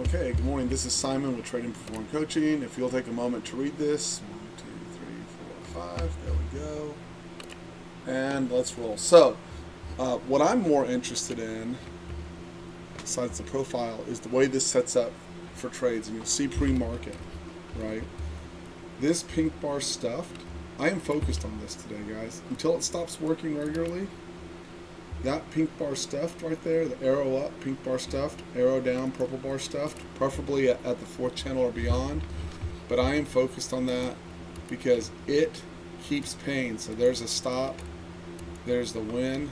Okay, good morning. This is Simon with Trading Perform Coaching. If you'll take a moment to read this, 1, 2, 3, 4, 5. There we go. And let's roll. So, what I'm more interested in, besides the profile, is the way this sets up for trades. And you'll see pre-market, right? This pink bar stuffed. I am focused on this today, guys. Until it stops working regularly. That pink bar stuffed right there, the arrow up, pink bar stuffed, arrow down, purple bar stuffed, preferably at the fourth channel or beyond. But I am focused on that because it keeps paying. So there's a stop, there's the win,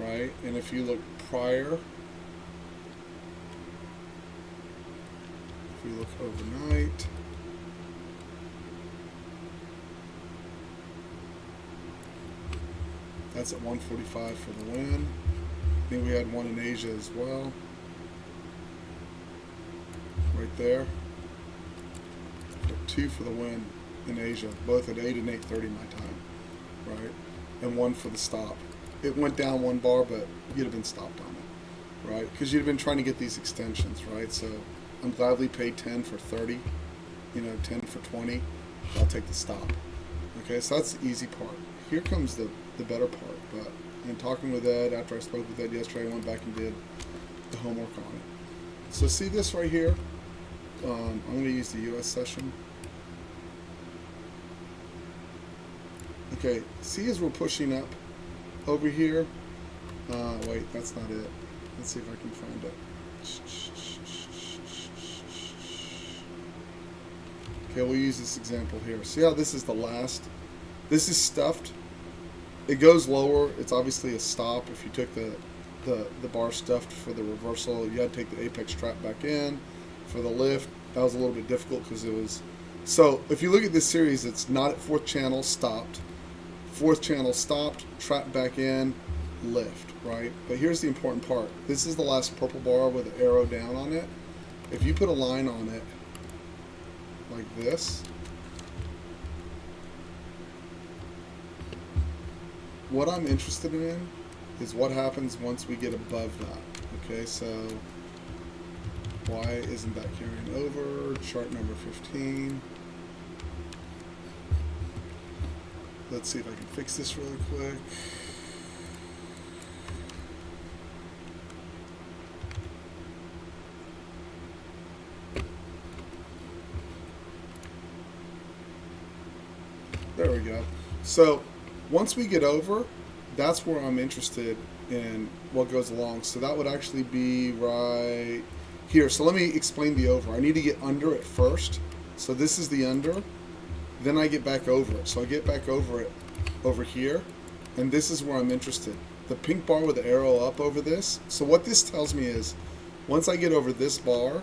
right? And if you look prior, if you look overnight, that's at 145 for the win. I think we had one in Asia as well. Right there. Two for the win in Asia, both at 8 and 8:30 my time, right? And one for the stop. It went down one bar, but you'd have been stopped on it, right? Because you'd have been trying to get these extensions, right? So I'm gladly paid 10 for 30, 10 for 20. I'll take the stop. Okay, so that's the easy part. Here comes the better part. But in talking with Ed, after I spoke with Ed yesterday, I went back and did the homework on it. So see this right here? I'm going to use the US session. Okay, see as we're pushing up over here? Wait, that's not it. Let's see if I can find it. Okay, we'll use this example here. See how this is the last? This is stuffed. It goes lower. It's obviously a stop. If you took the bar stuffed for the reversal, you had to take the apex trap back in. For the lift, that was a little bit difficult because it was... So if you look at this series, it's not at fourth channel, stopped. Fourth channel stopped, trap back in, lift, right? But here's the important part. This is the last purple bar with the arrow down on it. If you put a line on it like this, what I'm interested in is what happens once we get above that. Okay, so why isn't that carrying over? Chart number 15. Let's see if I can fix this really quick. There we go. So once we get over, that's where I'm interested in what goes along. So that would actually be right here. So let me explain the over. I need to get under it first. So this is the under. Then I get back over it. So I get back over it over here. And this is where I'm interested. The pink bar with the arrow up over this. So what this tells me is, once I get over this bar,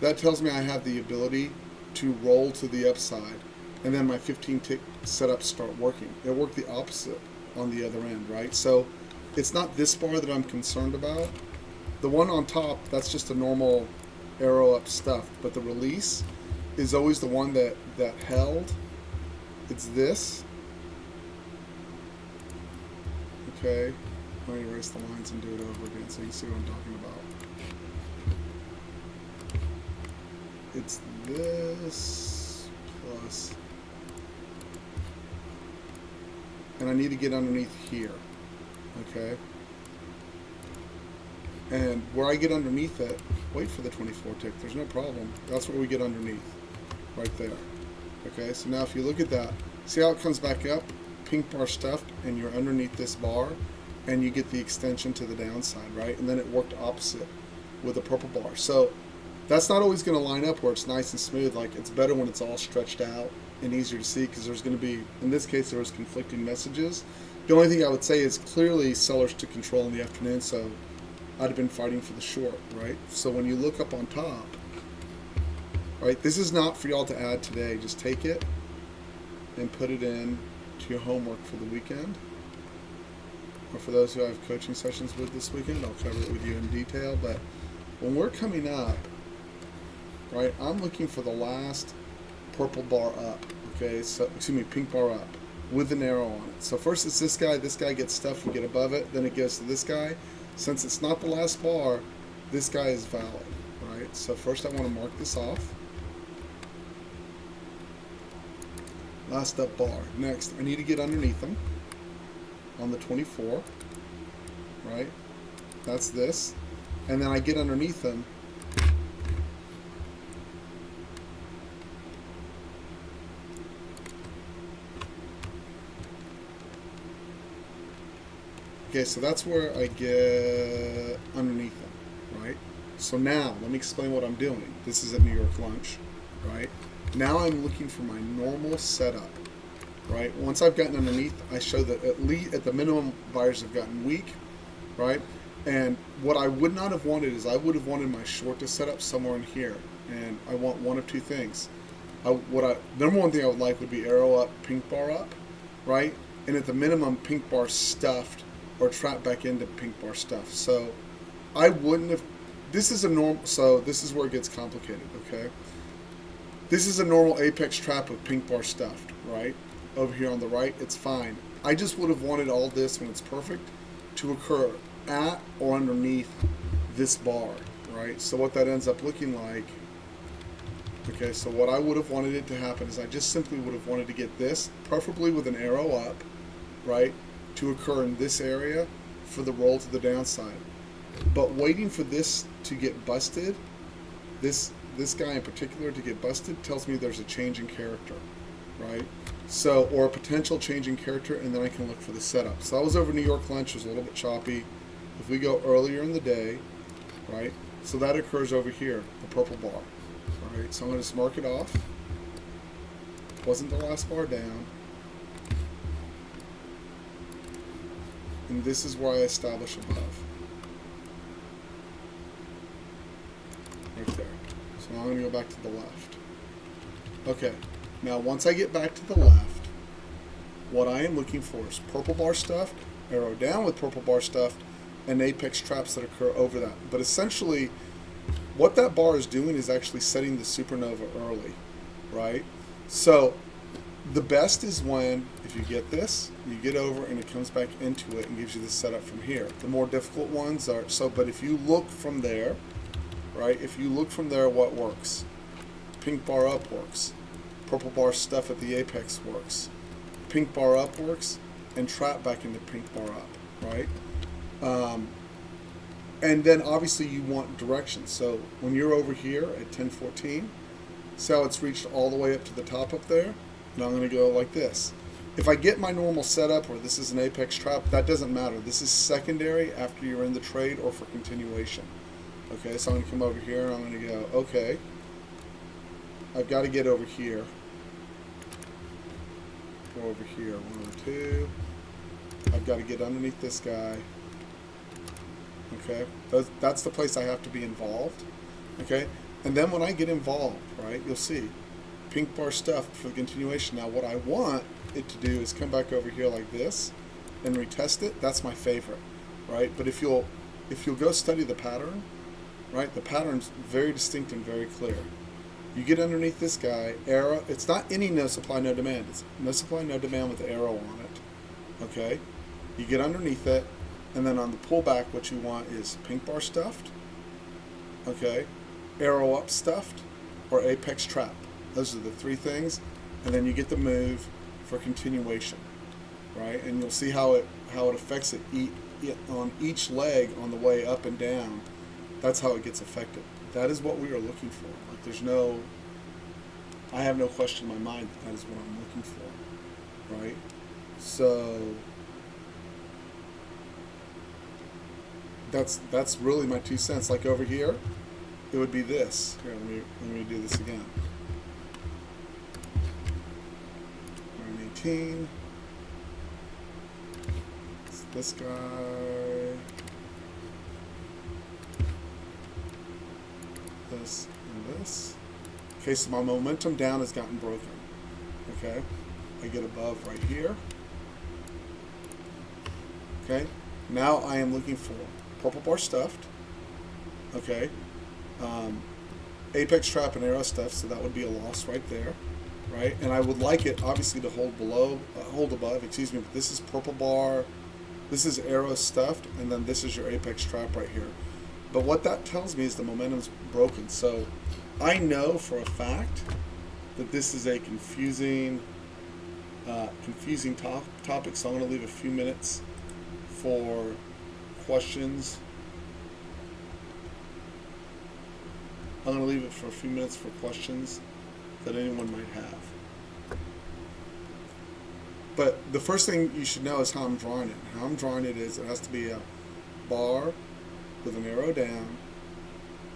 that tells me I have the ability to roll to the upside. And then my 15 tick setups start working. It worked the opposite on the other end, right? So it's not this bar that I'm concerned about. The one on top, that's just a normal arrow up stuff. But the release is always the one that held. It's this. Okay. Let me erase the lines and do it over again so you can see what I'm talking about. It's this plus... And I need to get underneath here, okay? And where I get underneath it, wait for the 24 tick, there's no problem. That's where we get underneath, right there. Okay, so now if you look at that, see how it comes back up? Pink bar stuffed, and you're underneath this bar, and you get the extension to the downside, right? And then it worked opposite with the purple bar. So that's not always gonna line up where it's nice and smooth. Like, it's better when it's all stretched out and easier to see, because there's going to be, in this case, there was conflicting messages. The only thing I would say is clearly sellers took control in the afternoon, so I'd have been fighting for the short, right? So when you look up on top, right, this is not for y'all to add today. Just take it and put it in to your homework for the weekend. Or for those who I have coaching sessions with this weekend, I'll cover it with you in detail. But when we're coming up, right, I'm looking for the last purple bar up, okay, so, excuse me, pink bar up with an arrow on it. So first it's this guy gets stuffed, we get above it, then it goes to this guy. Since it's not the last bar, this guy is valid, right? So first I want to mark this off. Last up bar. Next, I need to get underneath them on the 24, right? That's this. And then I get underneath them. Okay, so that's where I get underneath them, right? So now, let me explain what I'm doing. This is at New York Lunch, right? Now I'm looking for my normal setup, right? Once I've gotten underneath, I show that at least, at the minimum, buyers have gotten weak, right? And what I would not have wanted is I would have wanted my short to set up somewhere in here. And I want one of two things. Number one thing I would like would be arrow up, pink bar up, right? And at the minimum, pink bar stuffed or trap back into pink bar stuff. So I wouldn't have, this is a normal, so this is where it gets complicated, okay? This is a normal apex trap with pink bar stuffed, right? Over here on the right, it's fine. I just would have wanted all this when it's perfect to occur at or underneath this bar, right? So what that ends up looking like, okay, so what I would have wanted it to happen is I just simply would have wanted to get this, preferably with an arrow up, right, to occur in this area for the roll to the downside. But waiting for this to get busted, this guy in particular to get busted, tells me there's a change in character, right? So, or a potential change in character, and then I can look for the setup. So I was over New York Lunch, it was a little bit choppy. If we go earlier in the day, right, so that occurs over here, the purple bar. All right, so I'm going to just mark it off. Wasn't the last bar down. And this is where I establish above. Right there. So now I'm going to go back to the left. Okay, now once I get back to the left, what I am looking for is purple bar stuffed, arrow down with purple bar stuffed, and apex traps that occur over that. But essentially, what that bar is doing is actually setting the supernova early, right? So the best is when, if you get this, you get over and it comes back into it and gives you the setup from here. The more difficult ones are, but if you look from there, right, if you look from there, what works? Pink bar up works. Purple bar stuff at the apex works. Pink bar up works, and trap back into pink bar up, right? And then obviously you want direction. So when you're over here at 1014, see how it's reached all the way up to the top up there? Now I'm going to go like this. If I get my normal setup where this is an apex trap, that doesn't matter. This is secondary after you're in the trade or for continuation. Okay, so I'm going to come over here and I'm going to go, okay, I've got to get over here. Go over here, 1 or 2. I've got to get underneath this guy. Okay, that's the place I have to be involved. Okay, and then when I get involved, right, you'll see pink bar stuffed for the continuation. Now what I want it to do is come back over here like this and retest it. That's my favorite, right? But if you'll go study the pattern, right, the pattern's very distinct and very clear. You get underneath this guy, arrow. It's not any no supply, no demand. It's no supply, no demand with the arrow on it. Okay, you get underneath it. And then on the pullback, what you want is pink bar stuffed, okay, arrow up stuffed, or apex trap. Those are the three things. And then you get the move for continuation, right? And you'll see how it affects it on each leg on the way up and down. That's how it gets affected. That is what we are looking for. Like I have no question in my mind that is what I'm looking for, right? So that's really my 2 cents. Like over here, it would be this. Here, let me do this again. 918. It's this guy. This and this. Okay, so my momentum down has gotten broken. Okay, I get above right here. Okay, now I am looking for purple bar stuffed, okay, apex trap and arrow stuff, so that would be a loss right there, right? And I would like it obviously to hold above, excuse me, but this is purple bar, this is arrow stuffed, and then this is your apex trap right here. But what that tells me is the momentum's broken. So I know for a fact that this is a confusing topic. So I'm going to leave a few minutes for questions. I'm going to leave it for a few minutes for questions that anyone might have. But the first thing you should know is how I'm drawing it. How I'm drawing it is it has to be a bar with an arrow down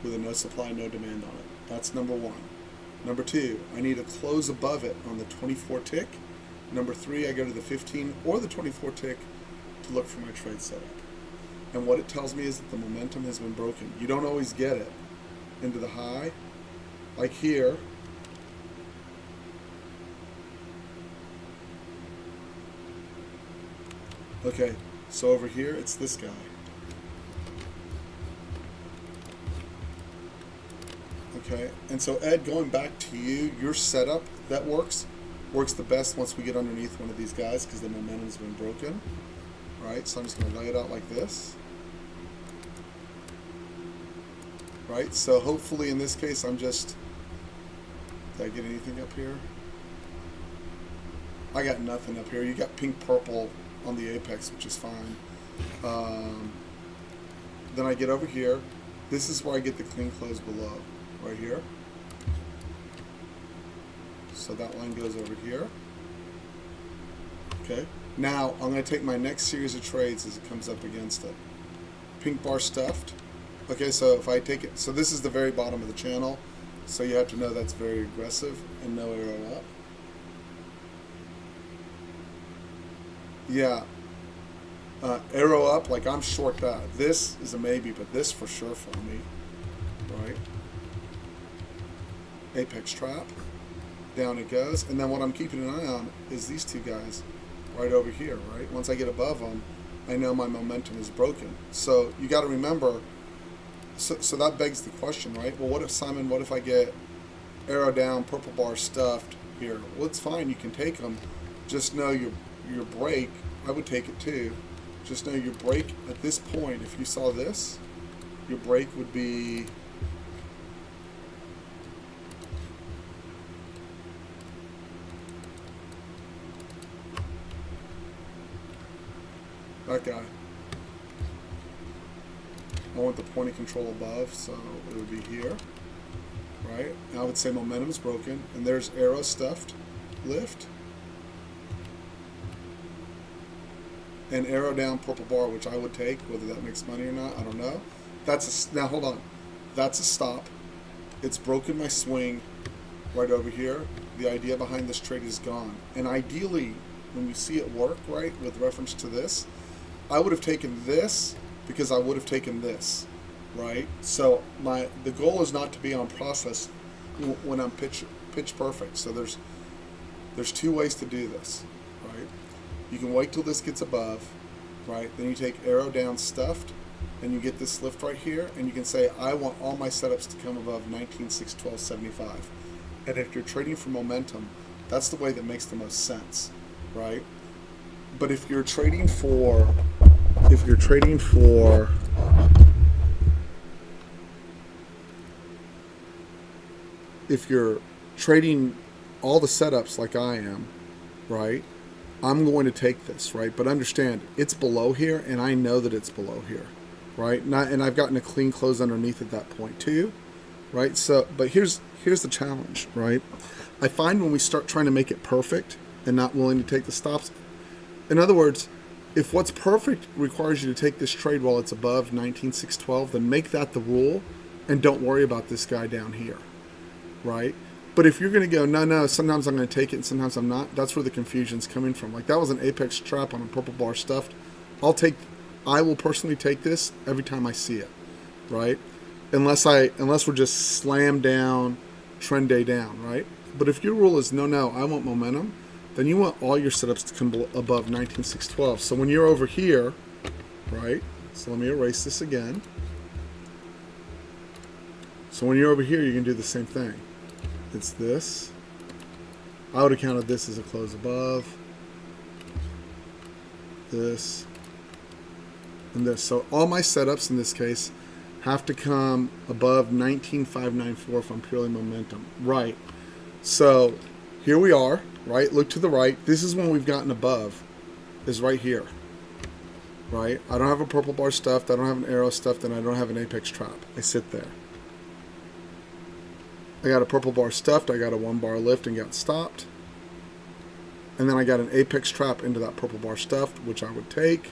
with a no supply, no demand on it. That's number one. Number two, I need a close above it on the 24 tick. Number three, I go to the 15 or the 24 tick to look for my trade setup. And what it tells me is that the momentum has been broken. You don't always get it into the high. Like here, okay, so over here, it's this guy. Okay, and so Ed, going back to you, your setup that works the best once we get underneath one of these guys because the momentum's been broken. Right, so I'm just going to lay it out like this. Right, so hopefully in this case I'm just, did I get anything up here? I got nothing up here. You got pink purple on the apex, which is fine. Then I get over here. This is where I get the clean close below, right here. So that line goes over here. Okay. Now I'm going to take my next series of trades as it comes up against it. Pink bar stuffed. Okay, so if I take it, so this is the very bottom of the channel. So you have to know that's very aggressive and no arrow up. Yeah. Arrow up, like I'm short that. This is a maybe, but this for sure for me. Right? Apex trap. Down it goes. And then what I'm keeping an eye on is these two guys right over here, right? Once I get above them, I know my momentum is broken. So you got to remember, so that begs the question, right? Well, what if, Simon, what if I get arrow down, purple bar stuffed here? Well, it's fine. You can take them. Just know your break, I would take it too. Just know your break at this point, if you saw this, your break would be that guy. I want the point of control above, so it would be here, right? Now I would say momentum is broken, and there's arrow stuffed, lift, and arrow down, purple bar, which I would take, whether that makes money or not, I don't know. Now hold on, that's a stop. It's broken my swing right over here. The idea behind this trade is gone. And ideally, when you see it work, right, with reference to this, I would have taken this because I would have taken this, right? So the goal is not to be on process when I'm pitch perfect. So there's two ways to do this, right? You can wait till this gets above, right? Then you take arrow down stuffed, and you get this lift right here, and you can say, I want all my setups to come above 19,612.75. And if you're trading for momentum, that's the way that makes the most sense, right? But if you're trading for all the setups like I am, right? I'm going to take this, right? But understand, it's below here, and I know that it's below here, right? And I've gotten a clean close underneath at that point too, right? So, but here's the challenge, right? I find when we start trying to make it perfect and not willing to take the stops, in other words, if what's perfect requires you to take this trade while it's above 19,612, then make that the rule and don't worry about this guy down here, right? But if you're going to go, no, sometimes I'm going to take it and sometimes I'm not, that's where the confusion's coming from. Like that was an apex trap on a purple bar stuffed. I will personally take this every time I see it, right? Unless we're just slam down, trend day down, right? But if your rule is no, I want momentum, then you want all your setups to come above 19,612. So when you're over here, right? So let me erase this again. So when you're over here, you can do the same thing. It's this. I would have counted this as a close above. This. And this. So all my setups in this case have to come above 19,594 if I'm purely momentum. Right. So here we are, right? Look to the right. This is when we've gotten above, is right here, right? I don't have a purple bar stuffed. I don't have an arrow stuffed, and I don't have an apex trap. I sit there. I got a purple bar stuffed. I got a 1 bar lift and got stopped. And then I got an apex trap into that purple bar stuffed, which I would take.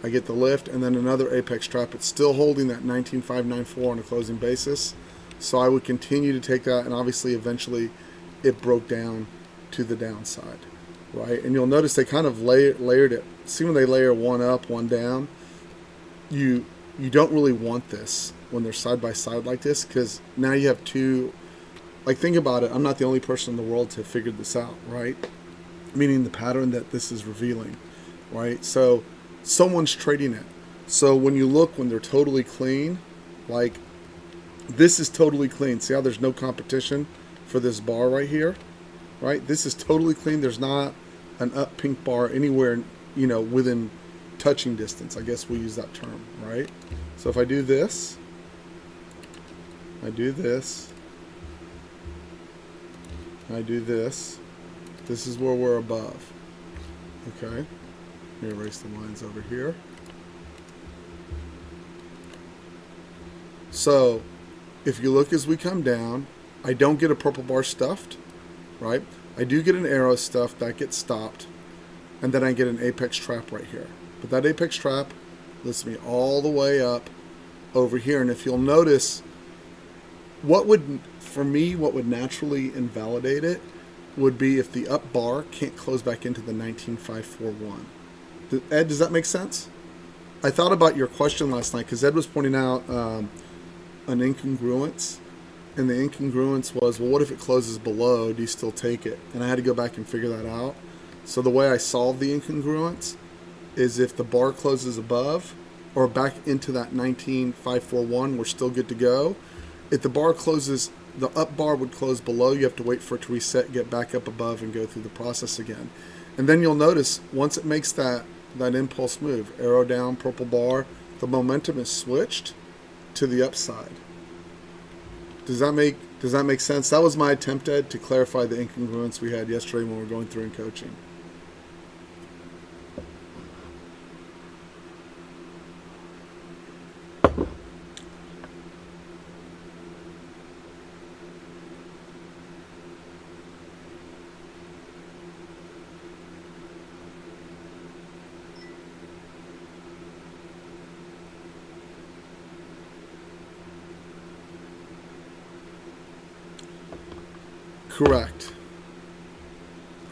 I get the lift, and then another apex trap. It's still holding that 19,594 on a closing basis. So I would continue to take that, and obviously eventually it broke down to the downside, right? And you'll notice they kind of layered it. See when they layer one up, one down? You don't really want this when they're side by side like this, because now you have two. Like, think about it. I'm not the only person in the world to have figured this out, right? Meaning the pattern that this is revealing, right? So someone's trading it. So when you look, when they're totally clean, like this is totally clean. See how there's no competition for this bar right here, right? This is totally clean. There's not an up pink bar anywhere, within touching distance. I guess we'll use that term, right? So if I do this, I do this, I do this, this is where we're above. Okay, let me erase the lines over here. So if you look as we come down, I don't get a purple bar stuffed, right? I do get an arrow stuffed, that gets stopped, and then I get an apex trap right here. But that apex trap lifts me all the way up over here. And if you'll notice, what would naturally invalidate it would be if the up bar can't close back into the 19,541. Ed, does that make sense? I thought about your question last night because Ed was pointing out an incongruence. And the incongruence was, well, what if it closes below? Do you still take it? And I had to go back and figure that out. So the way I solved the incongruence is if the bar closes above or back into that 19,541, we're still good to go. If the bar closes, the up bar would close below. You have to wait for it to reset, get back up above, and go through the process again. And then you'll notice once it makes that impulse move, arrow down, purple bar, the momentum is switched to the upside. Does that make sense? That was my attempt, Ed, to clarify the incongruence we had yesterday when we were going through in coaching.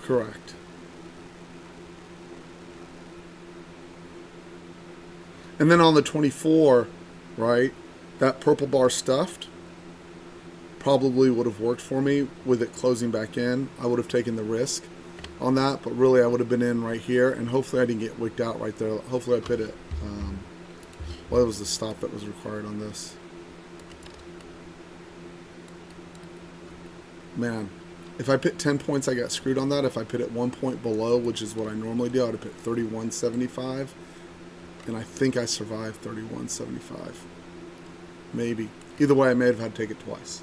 Correct. And then on the 24, right, that purple bar stuffed probably would have worked for me with it closing back in. I would have taken the risk on that, but really I would have been in right here, and hopefully I didn't get wicked out right there. Hopefully I put it, what was the stop that was required on this? Man, if I put 10 points, I got screwed on that. If I put it 1 point below, which is what I normally do, I would have put 31.75. And I think I survived 31.75. Maybe. Either way, I may have had to take it twice.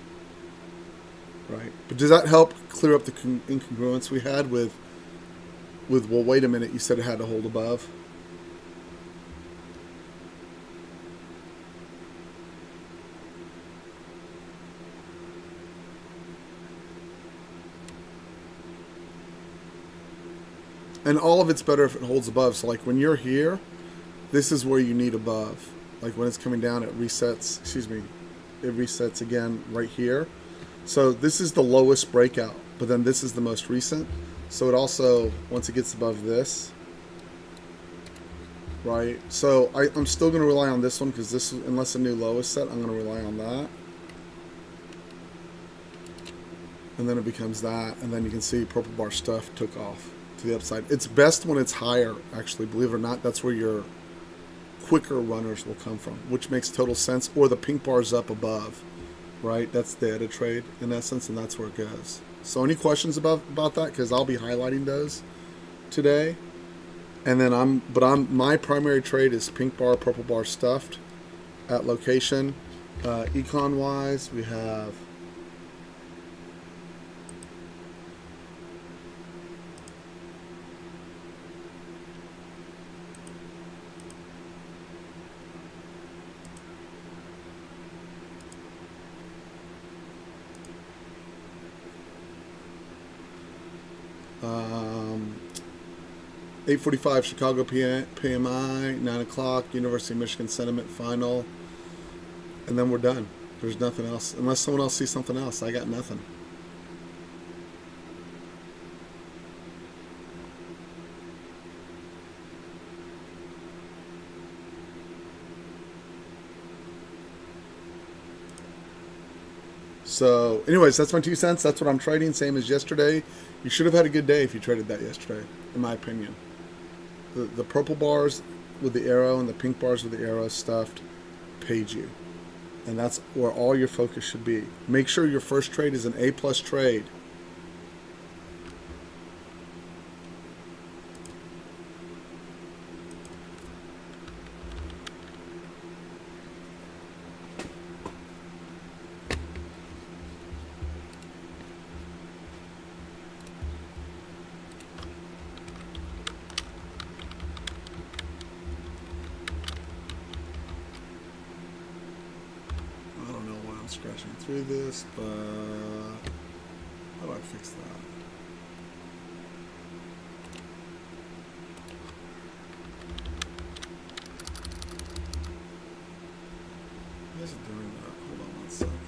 Right? But does that help clear up the incongruence we had with, well, wait a minute, you said it had to hold above? And all of it's better if it holds above. So like when you're here, this is where you need above. Like when it's coming down, it resets, it resets again right here. So this is the lowest breakout, but then this is the most recent. So it also, once it gets above this, right? So I'm still going to rely on this one because this, unless a new low is set, I'm going to rely on that. And then it becomes that, and then you can see purple bar stuff took off to the upside. It's best when it's higher, actually, believe it or not. That's where your quicker runners will come from, which makes total sense. Or the pink bar's up above, right? That's the edit trade in essence, and that's where it goes. So any questions about that? Because I'll be highlighting those today. And then my primary trade is pink bar, purple bar stuffed, at location. Econ wise, we have um, 8:45 Chicago PMI, 9 o'clock University of Michigan Sentiment Final, and then we're done. There's nothing else. Unless someone else sees something else, I got nothing. So, anyways, that's my 2 cents. That's what I'm trading. Same as yesterday. You should have had a good day if you traded that yesterday, in my opinion. The purple bars with the arrow and the pink bars with the arrow stuffed paid you. And that's where all your focus should be. Make sure your first trade is an A plus trade. I don't know why I'm scratching through this, but how do I fix that? Why is it doing that? Hold on 1 second here.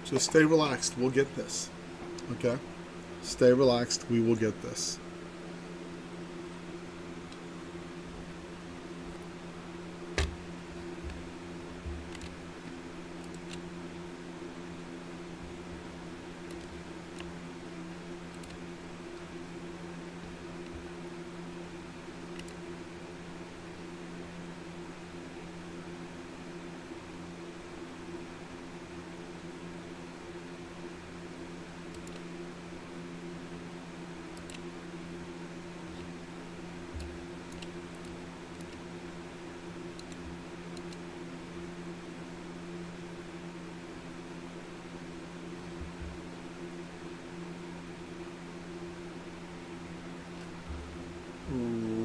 So stay relaxed. We'll get this. Okay? Stay relaxed. We will get this.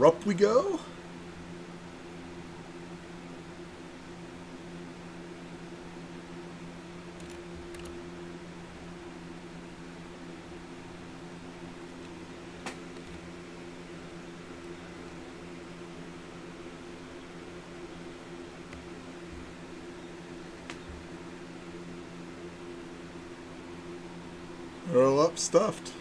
Up we go. Roll up stuffed.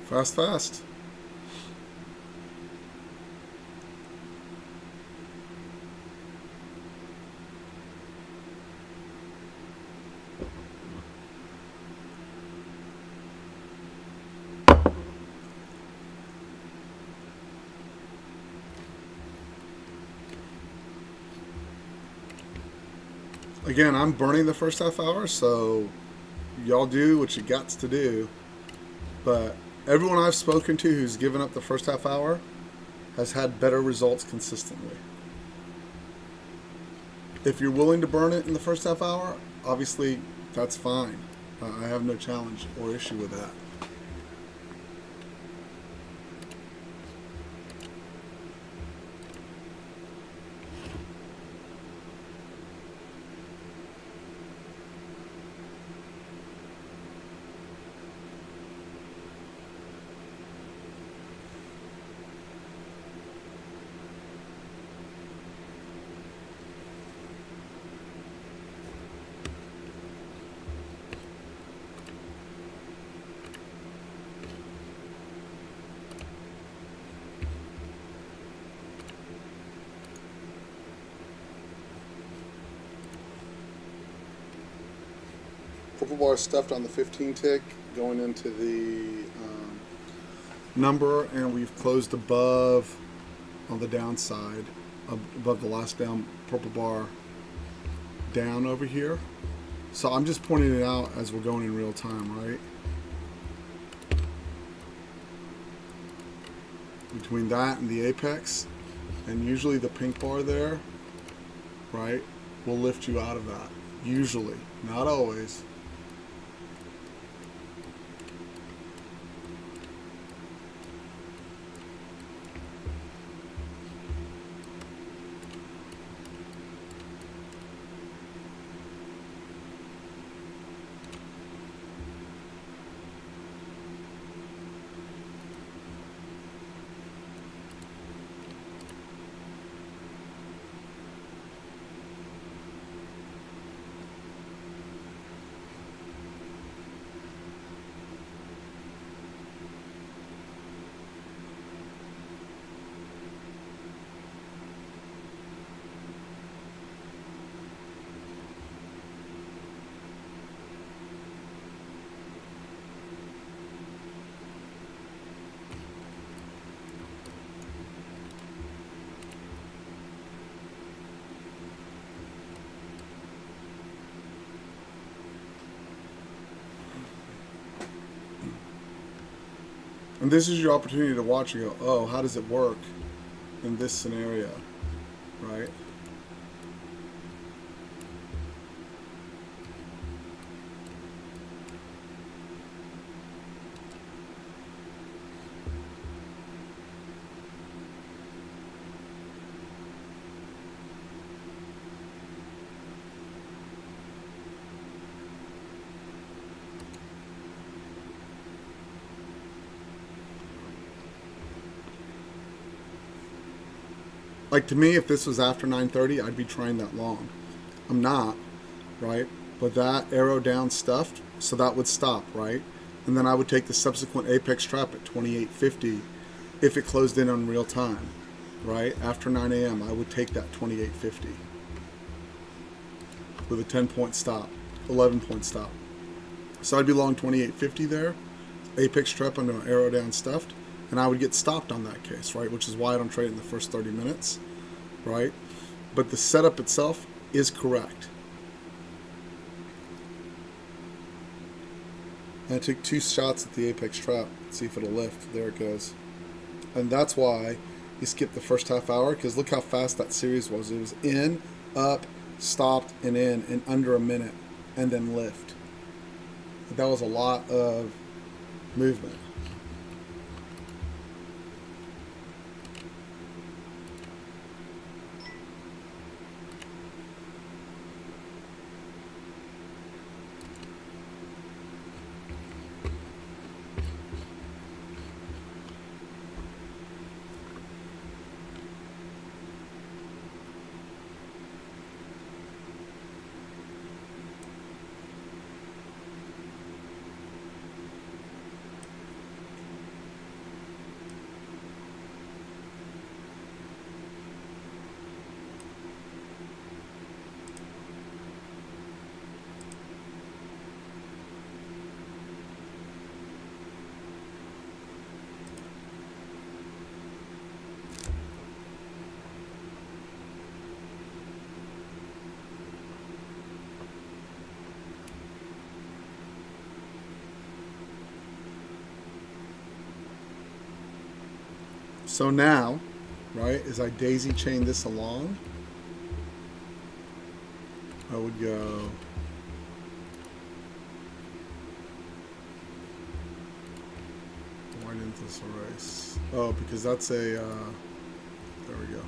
Fast, fast. Again, I'm burning the first half hour, so y'all do what you got to do. But everyone I've spoken to who's given up the first half hour has had better results consistently. If you're willing to burn it in the first half hour, obviously that's fine. I have no challenge or issue with that. Purple bar stuffed on the 15 tick, going into the number, and we've closed above on the downside, above the last down purple bar down over here. So I'm just pointing it out as we're going in real time, right? Between that and the apex, and usually the pink bar there, right, will lift you out of that. Usually, not always. And this is your opportunity to watch and go, oh, how does it work in this scenario, right? Like, to me, if this was after 9:30, I'd be trying that long. I'm not, right? But that arrow down stuffed, so that would stop, right? And then I would take the subsequent apex trap at 28.50 if it closed in on real time, right? After 9 a.m., I would take that 28.50 with a 10-point stop, 11-point stop. So I'd be long 28.50 there, apex trap under an arrow down stuffed, and I would get stopped on that case, right? Which is why I don't trade in the first 30 minutes, right? But the setup itself is correct. And I took 2 shots at the apex trap. See if it'll lift. There it goes. And that's why you skipped the first half hour, because look how fast that series was. It was in, up, stopped, and in under a minute, and then lift. That was a lot of movement. So now, right, as I daisy chain this along, I would go why didn't this erase? Oh, because that's a there we go.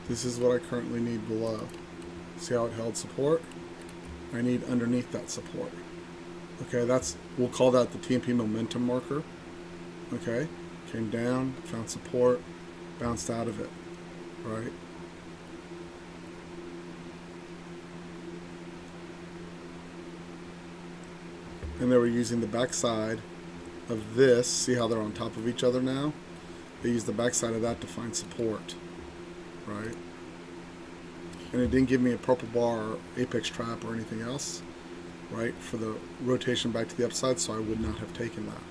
This is what I currently need below. See how it held support? I need underneath that support. Okay, we'll call that the TMP momentum marker. Okay, came down, found support, bounced out of it, right? And they were using the backside of this. See how they're on top of each other now? They use the backside of that to find support, right? And it didn't give me a purple bar or apex trap or anything else, right, for the rotation back to the upside, so I would not have taken that,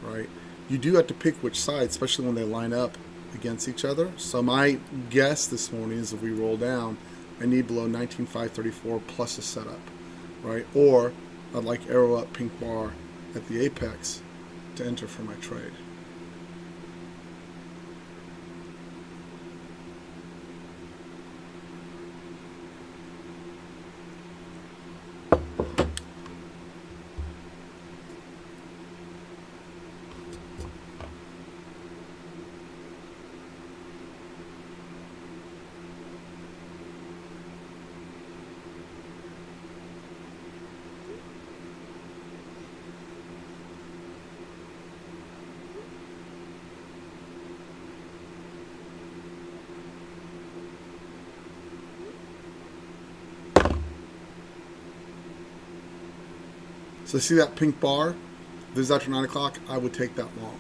right? You do have to pick which side, especially when they line up against each other. So my guess this morning is if we roll down, I need below 19,534 plus a setup, right? Or I'd like arrow up pink bar at the apex to enter for my trade. So see that pink bar? If this is after 9 o'clock, I would take that long,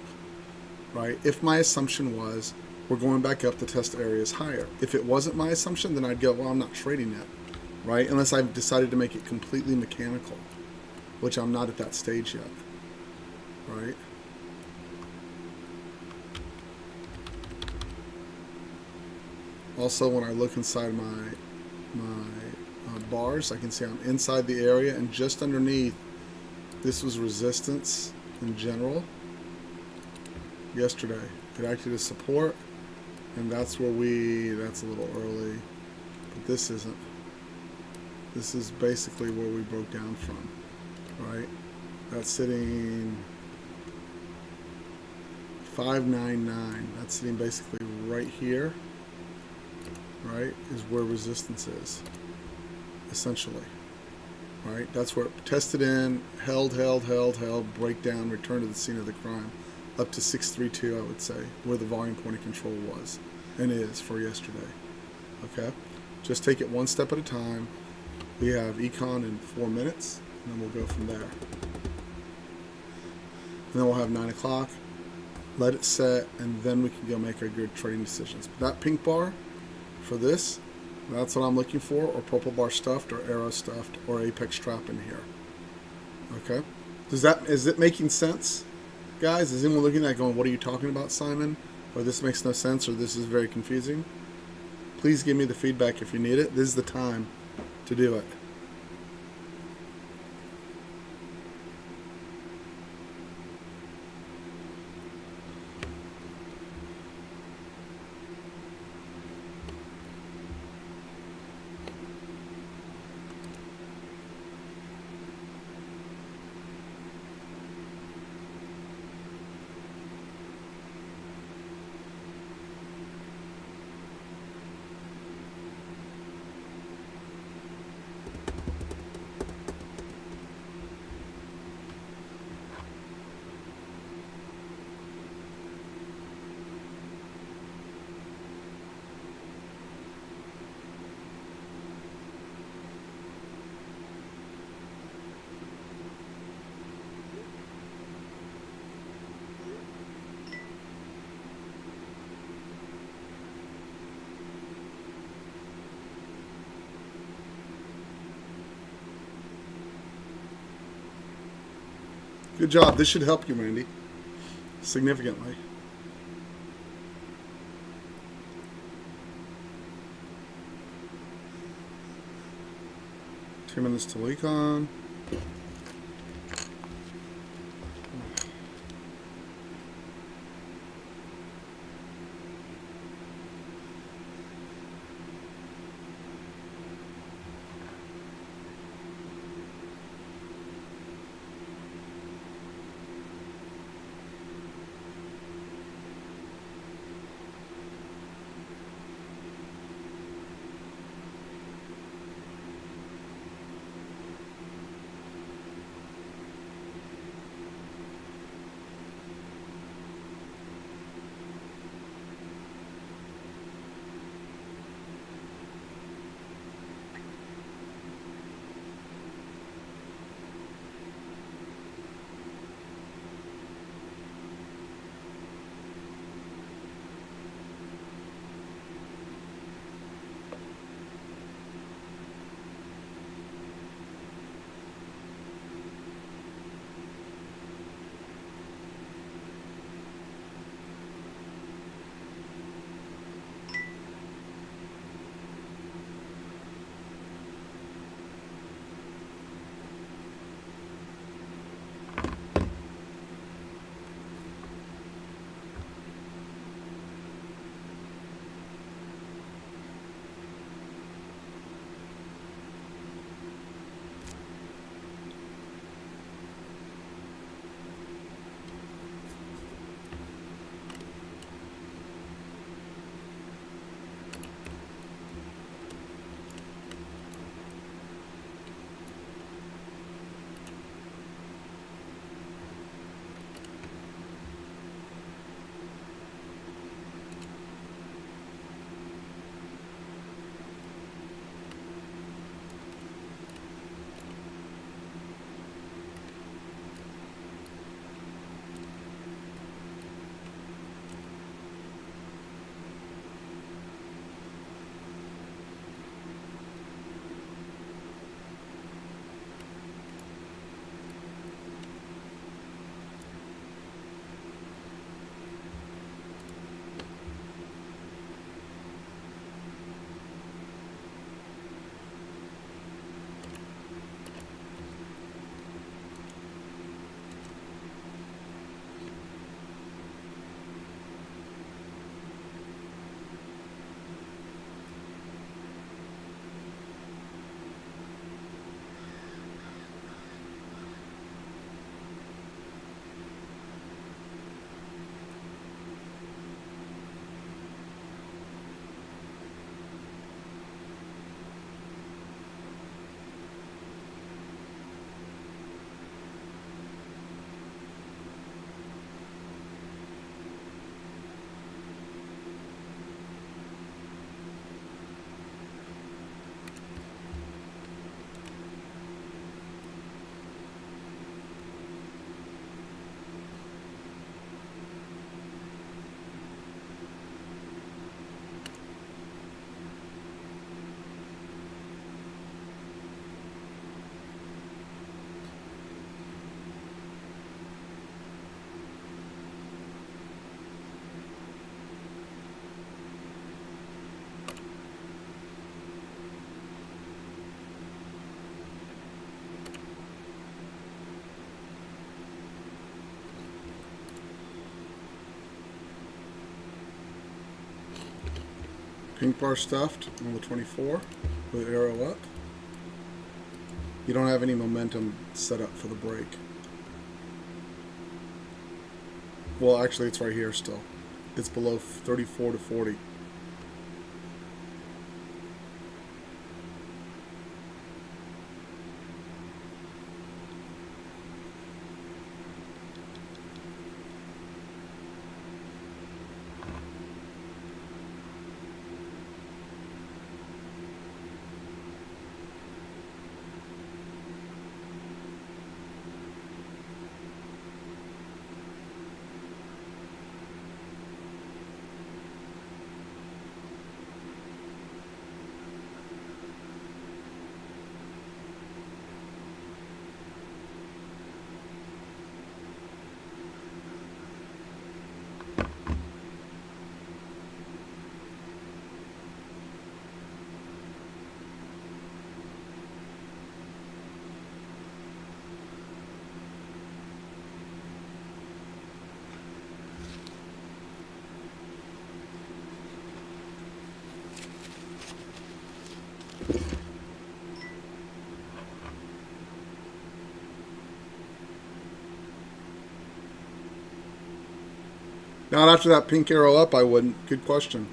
right? If my assumption was we're going back up to test areas higher. If it wasn't my assumption, then I'd go, well, I'm not trading it, right? Unless I've decided to make it completely mechanical, which I'm not at that stage yet, right? Also, when I look inside my bars, I can see I'm inside the area, and just underneath, this was resistance in general yesterday. It acted as support, and that's where that's a little early, but this isn't. This is basically where we broke down from, right? That's sitting 599. That's sitting basically right here, right, is where resistance is, essentially, right? That's where it tested in, held, break down, return to the scene of the crime, up to 632, I would say, where the volume point of control was and is for yesterday, okay? Just take it one step at a time. We have econ in 4 minutes, and then we'll go from there. And then we'll have 9 o'clock, let it set, and then we can go make our good trading decisions. But that pink bar for this, that's what I'm looking for, or purple bar stuffed, or arrow stuffed, or apex trap in here. Okay? Is it making sense, guys? Is anyone looking at that going, what are you talking about, Simon? Or this makes no sense, or this is very confusing? Please give me the feedback if you need it. This is the time to do it. Good job. This should help you, Randy, significantly. Two minutes till econ. Pink bar stuffed on the 24 with arrow up. You don't have any momentum set up for the break. Well, actually, it's right here still. It's below 34 to 40. Not after that pink arrow up, I wouldn't. Good question.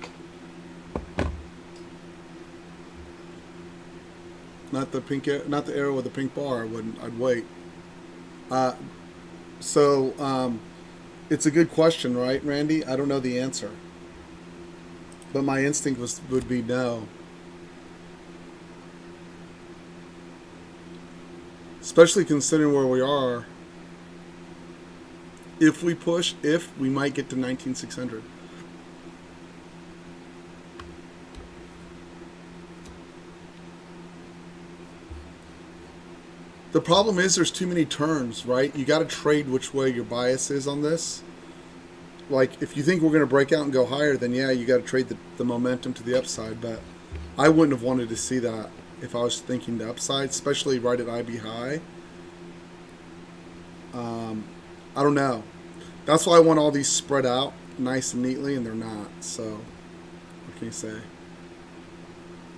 Not the arrow with the pink bar. I wouldn't. I'd wait. So it's a good question, right, Randy? I don't know the answer, but my instinct would be no. Especially considering where we are. If we push, we might get to 19,600. The problem is there's too many turns, right? You got to trade which way your bias is on this. Like, if you think we're going to break out and go higher, then yeah, you got to trade the momentum to the upside. But I wouldn't have wanted to see that if I was thinking the upside, especially right at IB high. I don't know. That's why I want all these spread out nice and neatly, and they're not. So, what can you say?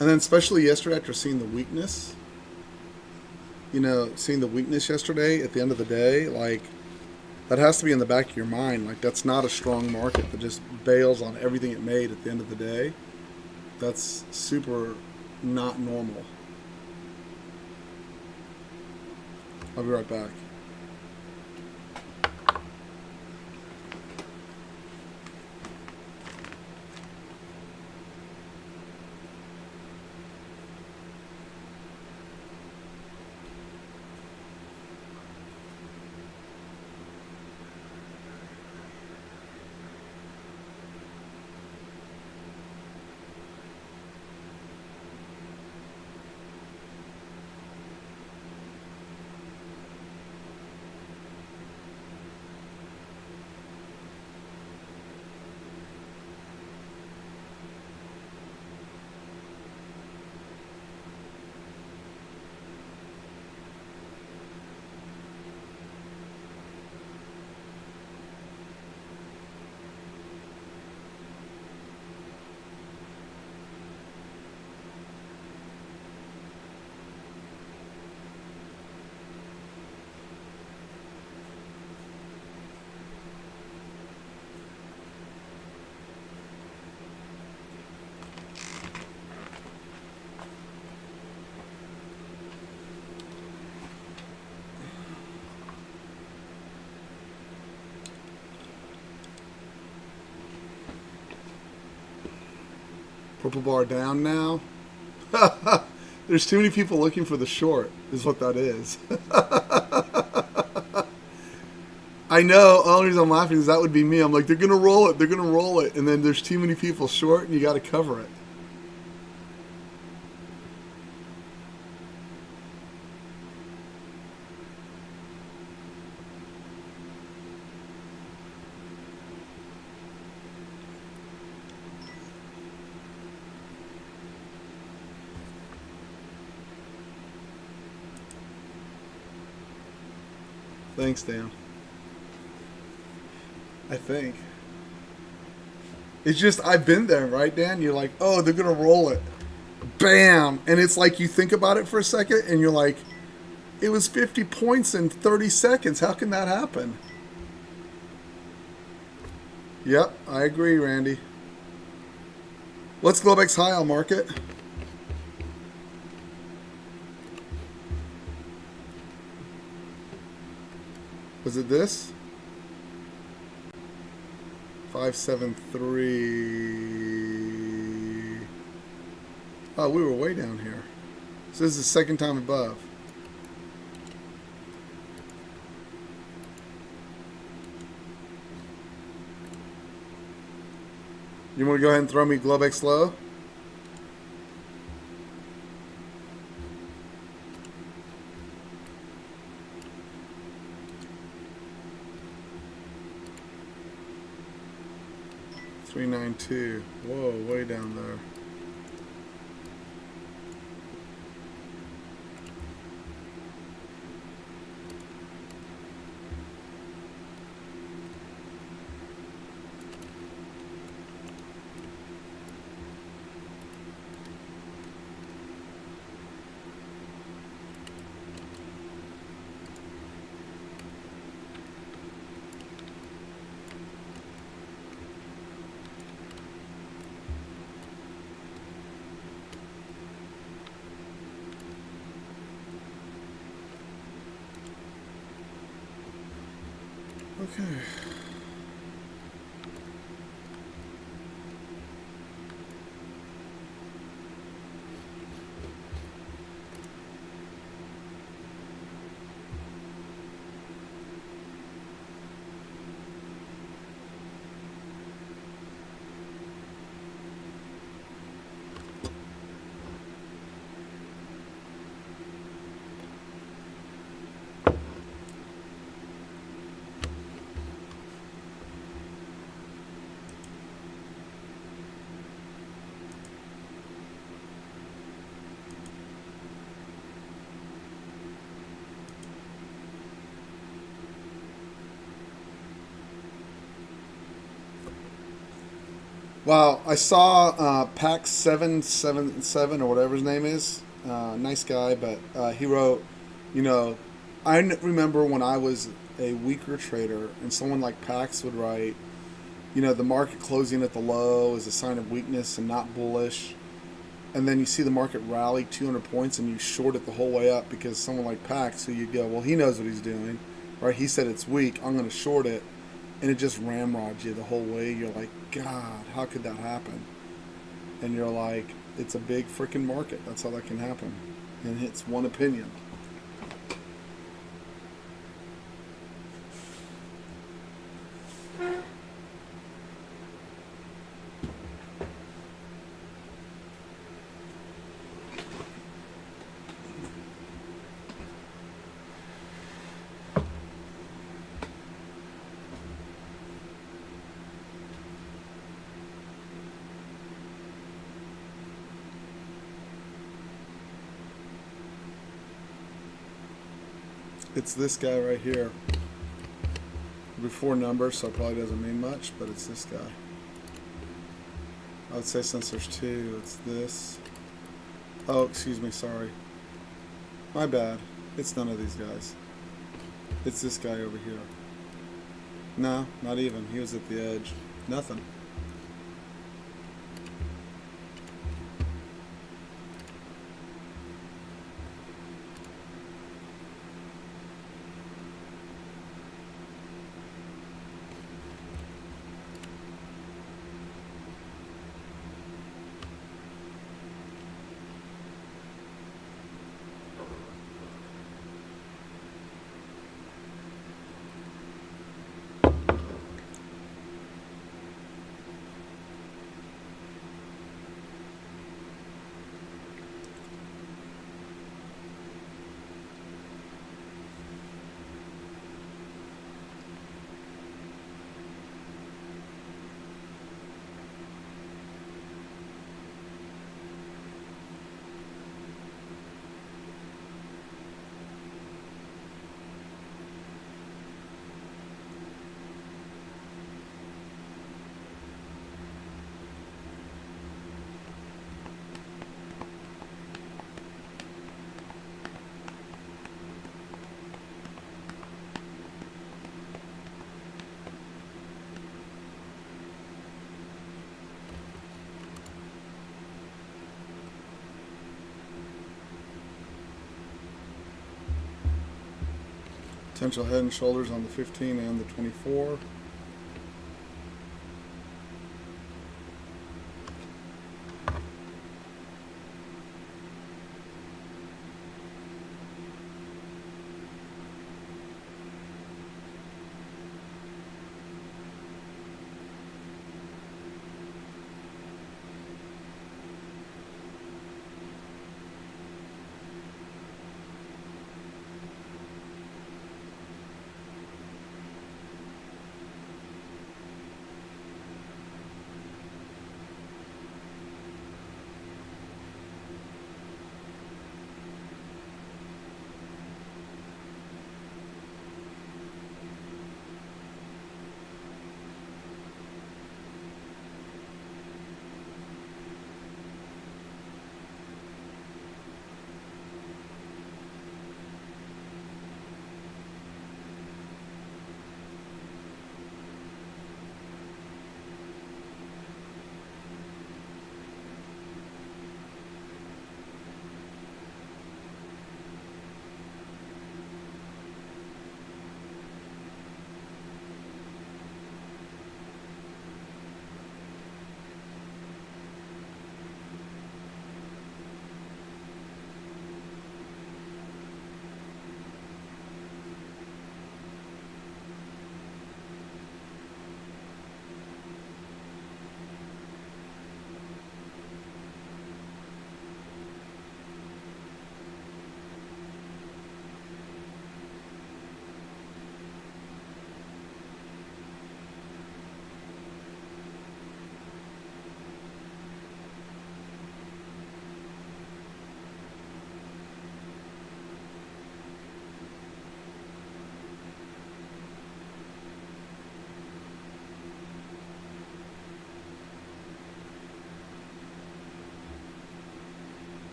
And then especially yesterday after seeing the weakness, seeing the weakness yesterday at the end of the day, like, that has to be in the back of your mind. Like, that's not a strong market that just bails on everything it made at the end of the day. That's super not normal. I'll be right back. Purple bar down now. There's too many people looking for the short, is what that is. I know. The only reason I'm laughing is that would be me. I'm like, they're going to roll it. They're going to roll it. And then there's too many people short, and you got to cover it. Thanks, Dan. I think. It's just I've been there, right, Dan? You're like, oh, they're gonna roll it, bam, and it's like you think about it for a second, and you're like, it was 50 points in 30 seconds. How can that happen? Yep, I agree, Randy. What's Globex high? I'll mark it. Was it this? 573. Oh, we were way down here. So this is the second time above. You want to go ahead and throw me Globex low? $392. Whoa, way down there. Okay. Wow, I saw Pack 777 or whatever his name is. Nice guy, but he wrote, you know, remember when I was a weaker trader and someone like Pax would write, you know, the market closing at the low is a sign of weakness and not bullish. And then you see the market rally 200 points and you short it the whole way up because someone like Pax, who you go, well, he knows what he's doing, right? He said it's weak, I'm going to short it. And it just ramrods you the whole way. You're like, God, how could that happen? And you're like, it's a big freaking market. That's how that can happen. And it's one opinion. It's this guy right here. Before numbers, so it probably doesn't mean much, but it's this guy. I would say since there's two, it's this. Oh, excuse me, sorry. My bad. It's none of these guys. It's this guy over here. No, not even. He was at the edge. Nothing. Potential head and shoulders on the 15 and the 24.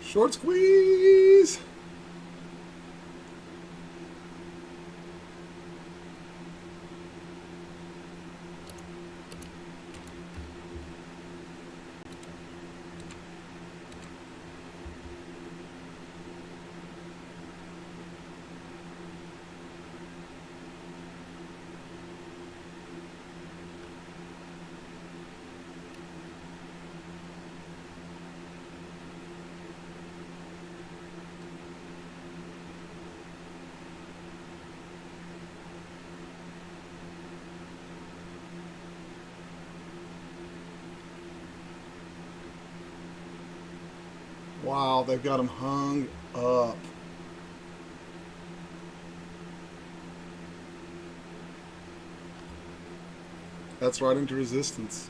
Short squeeze. Wow, they've got them hung up. That's right into resistance.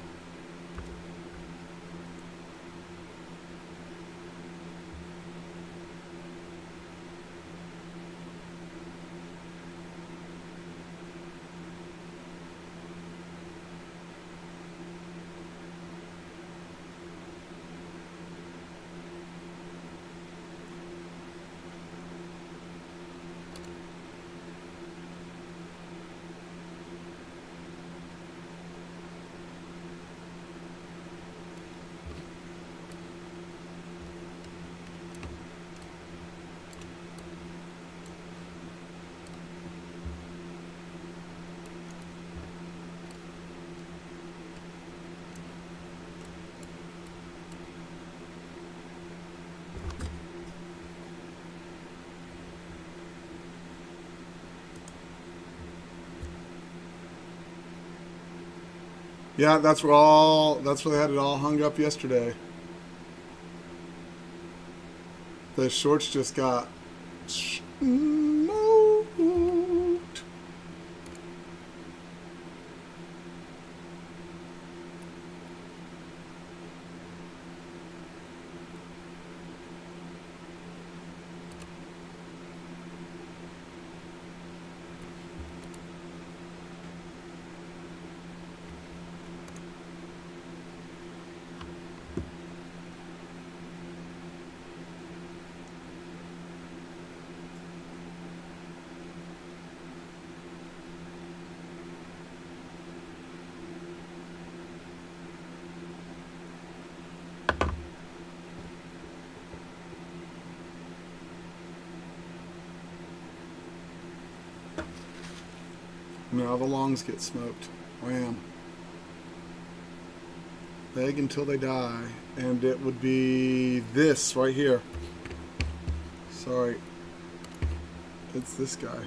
Yeah, that's where they had it all hung up yesterday. The shorts just got smoked. Now the longs get smoked. Wham. Beg until they die. And it would be this right here. Sorry. It's this guy.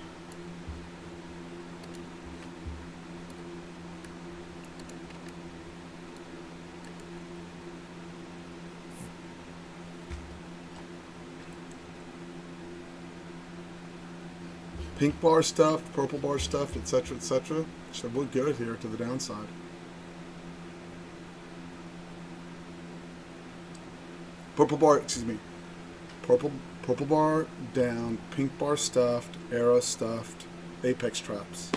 Pink bar stuffed, purple bar stuffed, etc., etc. Should look good here to the downside. Purple bar, excuse me. Purple bar down, pink bar stuffed, arrow stuffed, apex traps.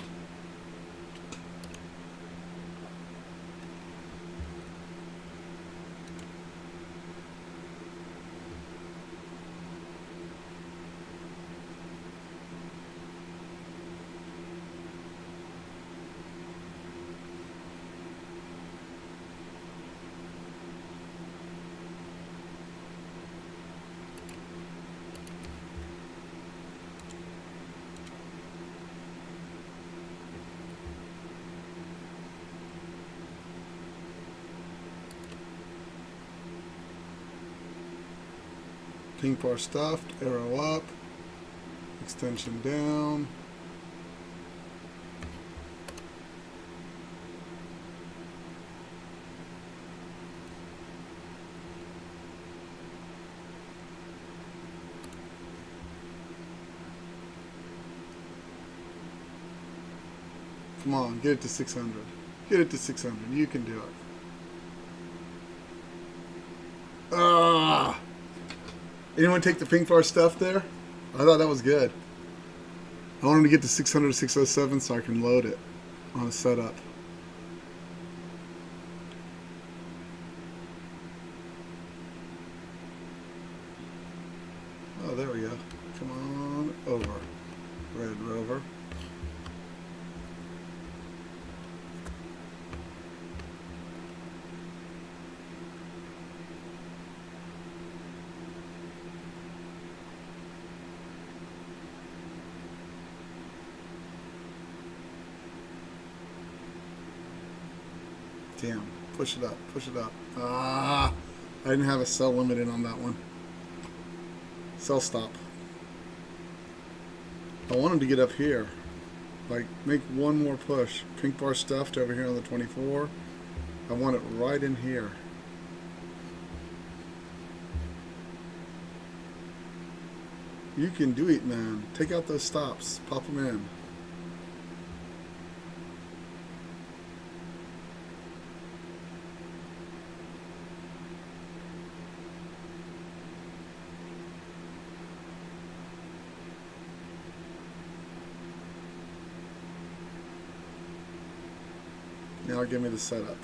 Pink bar stuffed, arrow up, extension down. Come on, get it to 600. Get it to 600. You can do it. Ah! Anyone take the pink bar stuff there? I thought that was good. I wanted to get to 600 to 607 so I can load it on a setup. Oh, there we go. Come on over. Red Rover. Damn. Push it up. Push it up. Ah! I didn't have a sell limit in on that one. Sell stop. I want him to get up here. Like, make one more push. Pink bar stuffed over here on the 24. I want it right in here. You can do it, man. Take out those stops. Pop them in. Now give me the setup.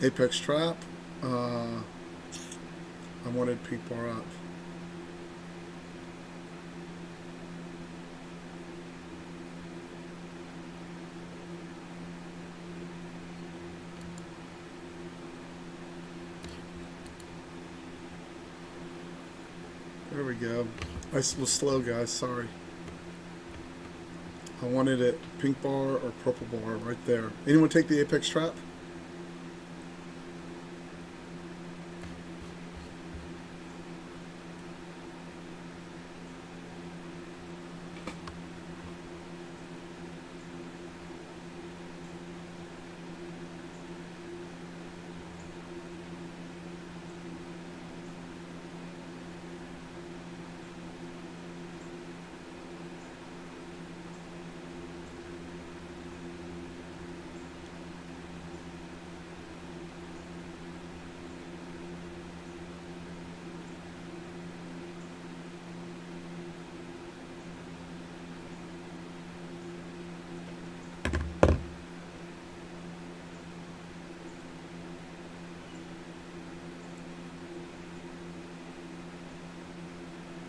Apex trap. I wanted peak bar up. There we go. I was slow, guys. Sorry. I wanted it pink bar or purple bar right there. Anyone take the apex trap?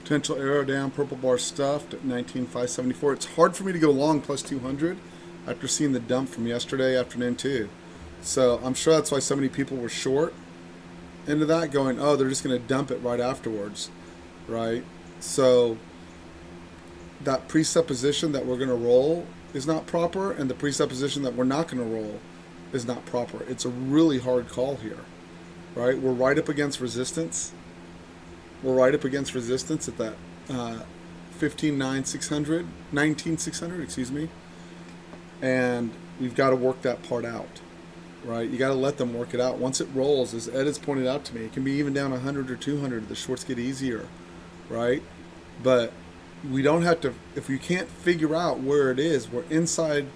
Potential arrow down, purple bar stuffed at 19,574. It's hard for me to go long plus 200 after seeing the dump from yesterday afternoon too. So I'm sure that's why so many people were short into that, going, oh, they're just going to dump it right afterwards, right? So that presupposition that we're going to roll is not proper, and the presupposition that we're not going to roll is not proper. It's a really hard call here, right? We're right up against resistance. We're right up against resistance at that 15,600, 19,600, excuse me. And we've got to work that part out, right? You got to let them work it out. Once it rolls, as Ed has pointed out to me, it can be even down 100 or 200. The shorts get easier, right? But we don't have to, if we can't figure out where it is, we're inside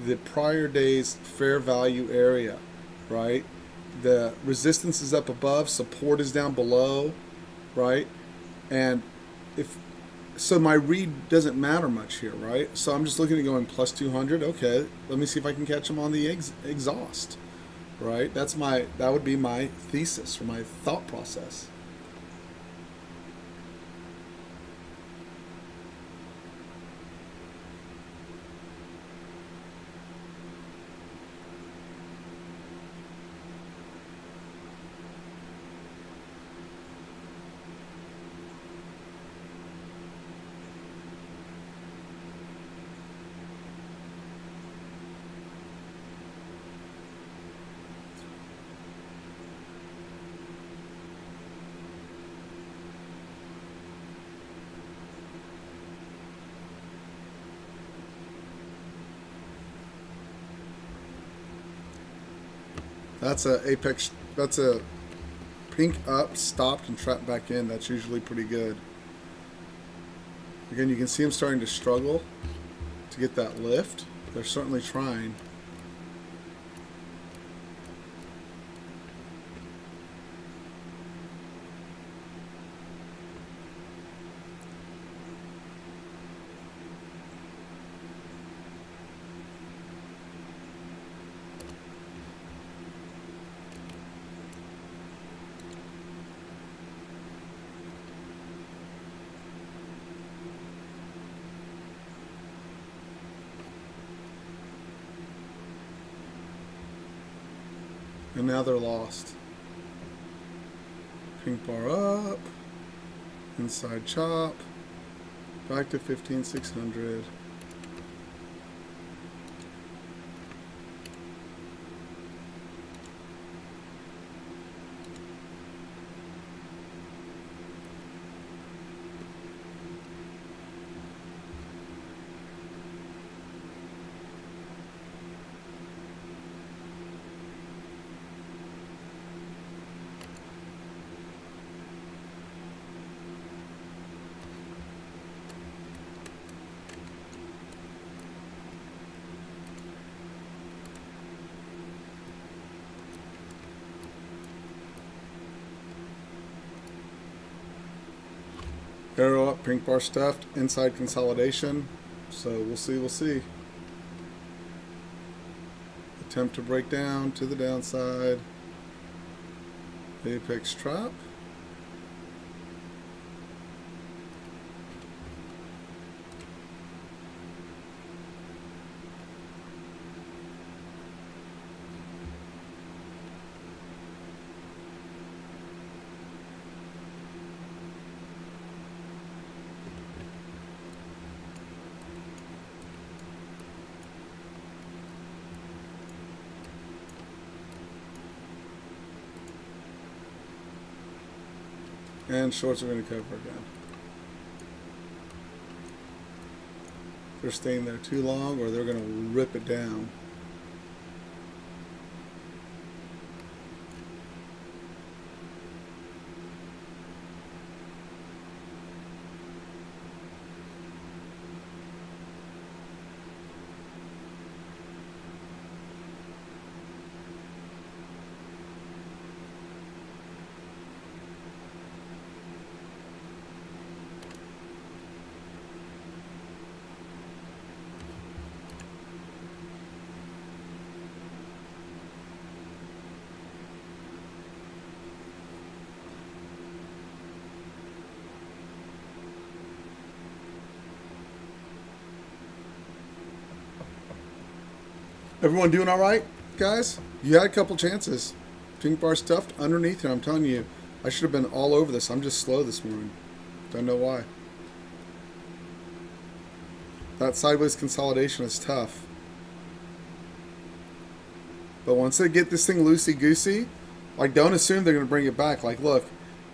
the prior day's fair value area, right? The resistance is up above, support is down below, right? And if so, my read doesn't matter much here, right? So I'm just looking at going plus 200. Okay, let me see if I can catch them on the exhaust, right? That would be my thesis or my thought process. That's a apex. That's a pink up, stopped, and trapped back in. That's usually pretty good. Again, you can see them starting to struggle to get that lift. They're certainly trying. And now they're lost. Pink bar up. inside chop, back to 15,600. Arrow up, pink bar stuffed, inside consolidation. So we'll see, we'll see. Attempt to break down to the downside. Apex trap. And shorts are going to cover again. They're staying there too long, or they're going to rip it down. Everyone doing all right, guys? You had a couple chances. Pink bar stuffed underneath here. I'm telling you, I should have been all over this. I'm just slow this morning. Don't know why. That sideways consolidation is tough. But once they get this thing loosey-goosey, like, don't assume they're going to bring it back. Like, look,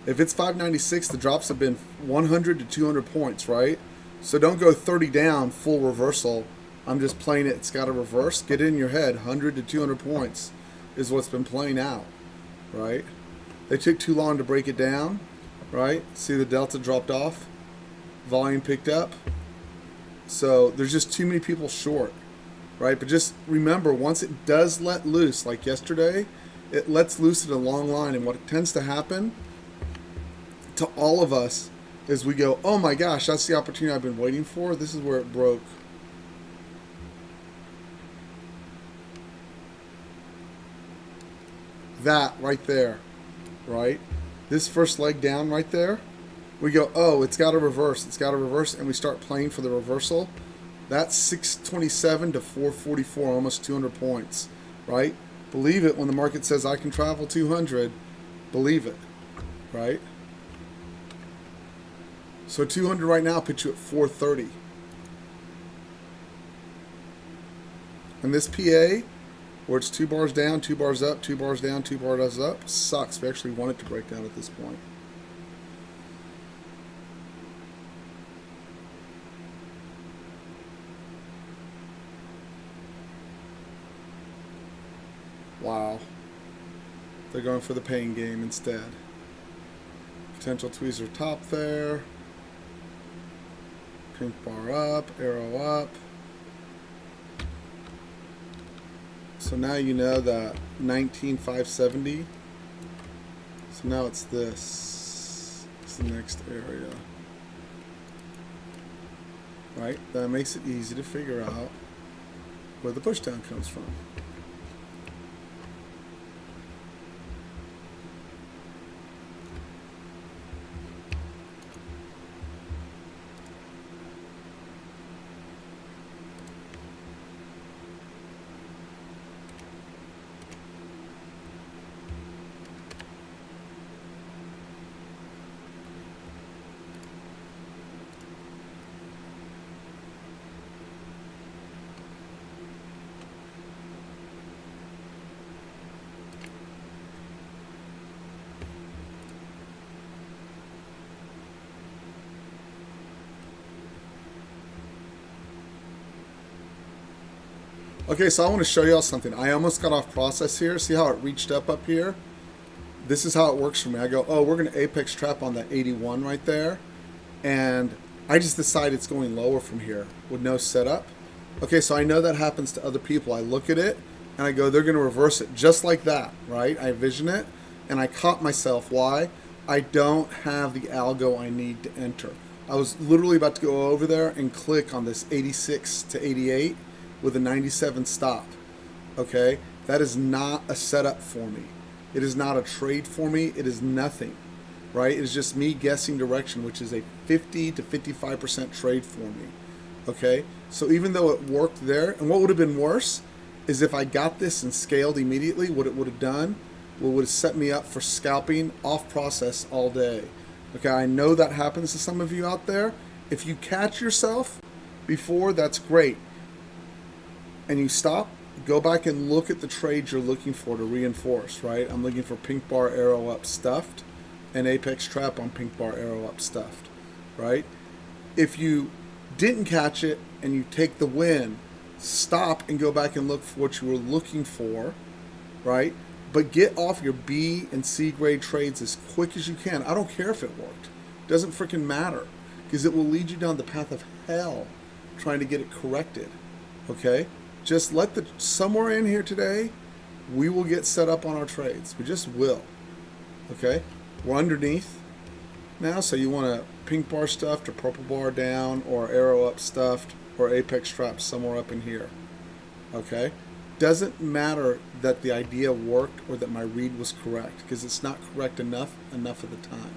if it's 596, the drops have been 100 to 200 points, right? So don't go 30 down, full reversal. I'm just playing it. It's got to reverse. Get it in your head. 100 to 200 points is what's been playing out, right? They took too long to break it down, right? See the delta dropped off. Volume picked up. So there's just too many people short, right? But just remember, once it does let loose, like yesterday, it lets loose at a long line. And what tends to happen to all of us is we go, oh my gosh, that's the opportunity I've been waiting for. This is where it broke. That right there, right? This first leg down right there, we go, oh, it's got to reverse. It's got to reverse, and we start playing for the reversal. That's 627 to 444, almost 200 points, right? Believe it when the market says I can travel 200. Believe it, right? So 200 right now puts you at 430. And this PA, where it's 2 bars down, 2 bars up, 2 bars down, 2 bars up, sucks. We actually want it to break down at this point. Wow. They're going for the pain game instead. Potential tweezer top there. Pink bar up, arrow up. So now you know that 19,570. So now it's this. It's the next area. Right? That makes it easy to figure out where the pushdown comes from. Okay, so I want to show y'all something. I almost got off process here. See how it reached up here? This is how it works for me. I go, oh, we're going to apex trap on that 81 right there. And I just decide it's going lower from here with no setup. Okay, so I know that happens to other people. I look at it and I go, they're going to reverse it just like that, right? I vision it and I caught myself. Why? I don't have the algo I need to enter. I was literally about to go over there and click on this 86 to 88 with a 97 stop. Okay, that is not a setup for me. It is not a trade for me. It is nothing, right? It is just me guessing direction, which is a 50 to 55% trade for me. Okay, so even though it worked there, and what would have been worse is if I got this and scaled immediately, what it would have done would have set me up for scalping off process all day. Okay, I know that happens to some of you out there. If you catch yourself before, that's great. And you stop, go back and look at the trades you're looking for to reinforce, right? I'm looking for pink bar arrow up stuffed and apex trap on pink bar arrow up stuffed, right? If you didn't catch it and you take the win, stop and go back and look for what you were looking for, right? But get off your B and C grade trades as quick as you can. I don't care if it worked. It doesn't freaking matter, because it will lead you down the path of hell trying to get it corrected, okay? Just let somewhere in here today, we will get set up on our trades. We just will, okay? We're underneath now, so you want a pink bar stuffed or purple bar down or arrow up stuffed or apex trap somewhere up in here, okay? Doesn't matter that the idea worked or that my read was correct, because it's not correct enough of the time.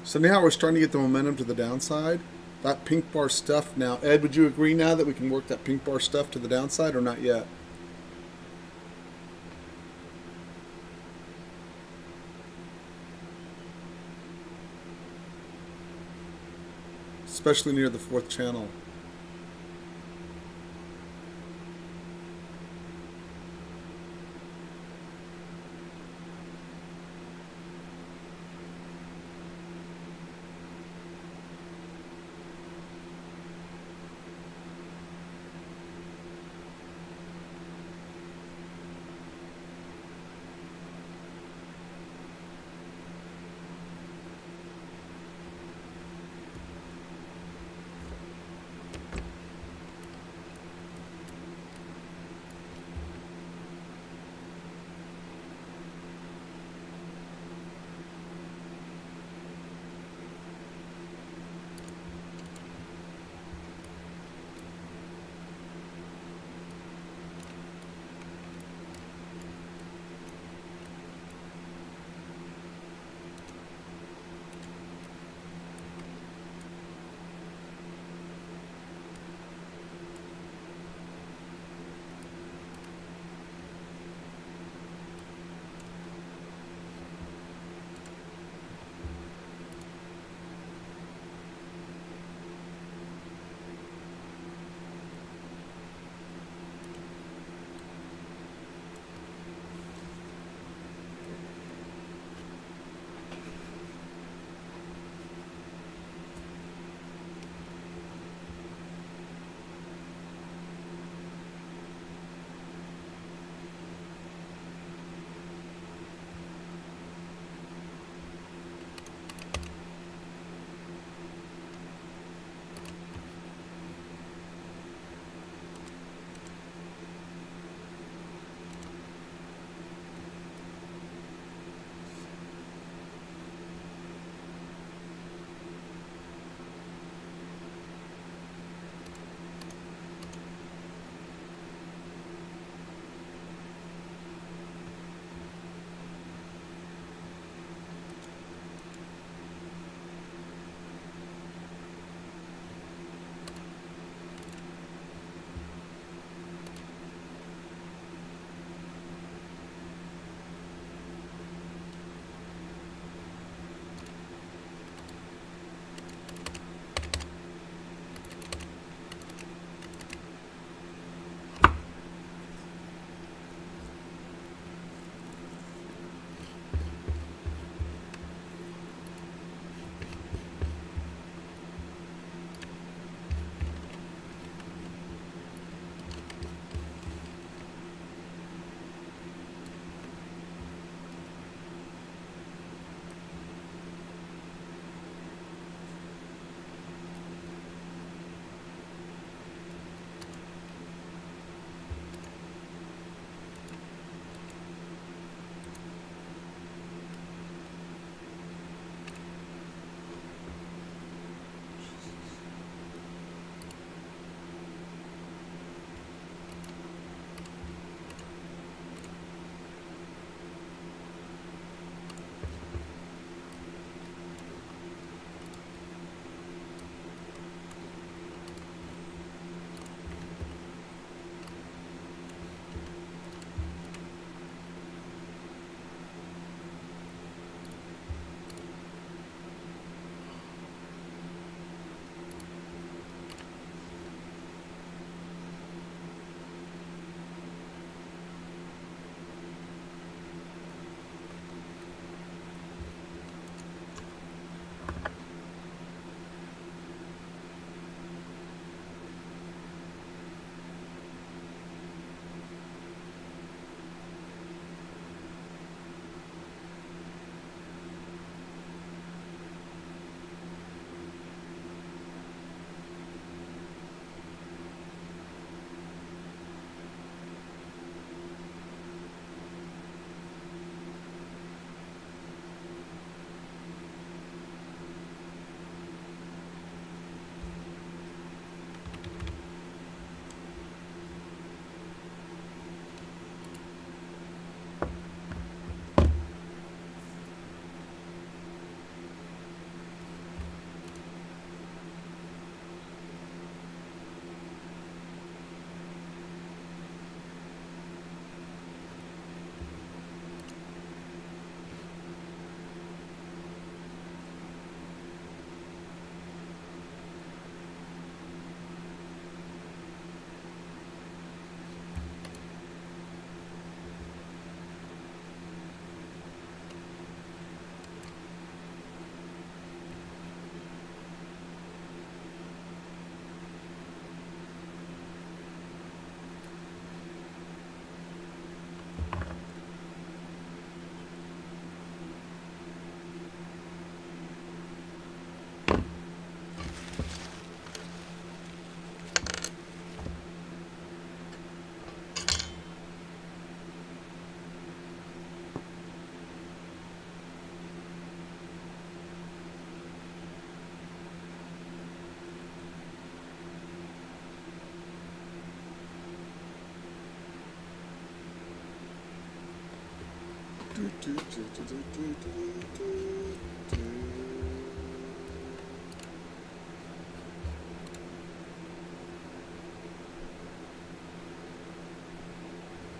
So now we're starting to get the momentum to the downside. That pink bar stuff now. Ed, would you agree now that we can work that pink bar stuff to the downside or not yet? Especially near the fourth channel.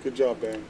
Good job, Ben.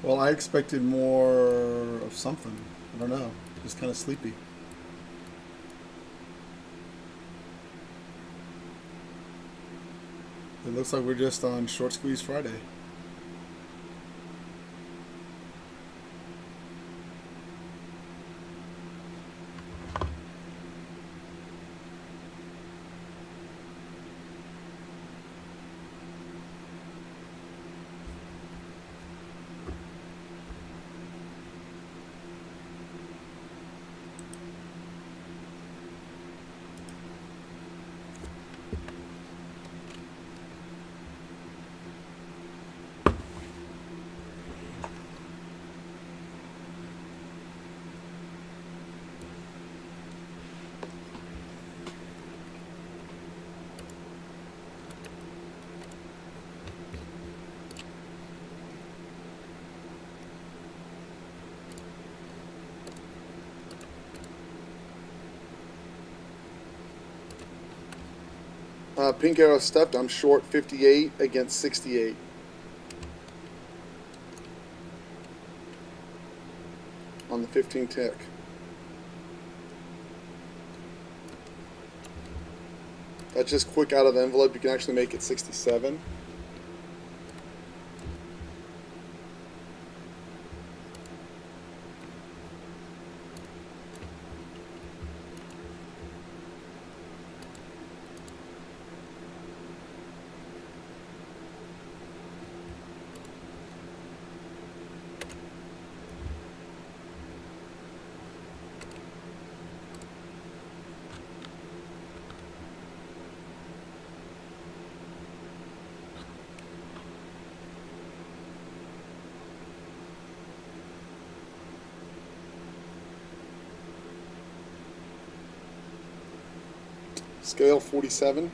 Well, I expected more of something. I don't know. Just kind of sleepy. It looks like we're just on Short Squeeze Friday. Pink Arrow stuffed. I'm short 58 against 68. On the 15 tick. That's just quick out of the envelope. You can actually make it 67. Scale 47.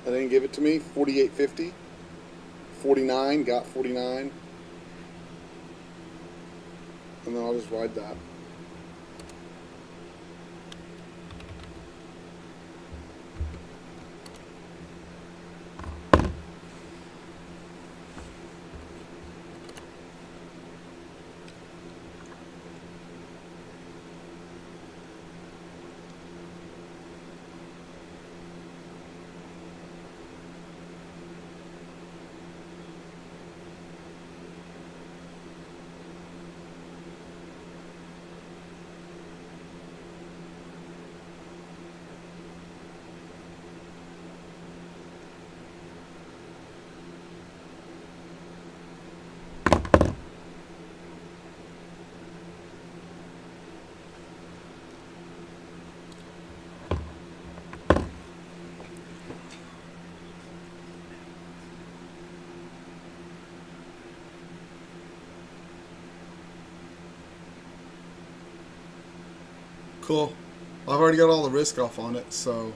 I didn't give it to me. 48.50. 49. Got 49. And then I'll just ride that. Cool. I've already got all the risk off on it, so.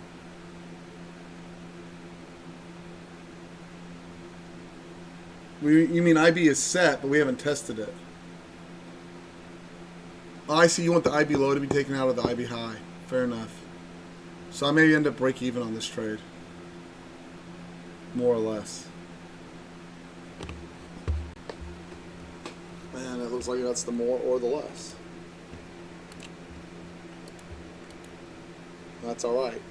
You mean IB is set, but we haven't tested it. Oh, I see you want the IB low to be taken out of the IB high. Fair enough. So I may end up break even on this trade. More or less. Man, it looks like that's the more or the less. That's alright.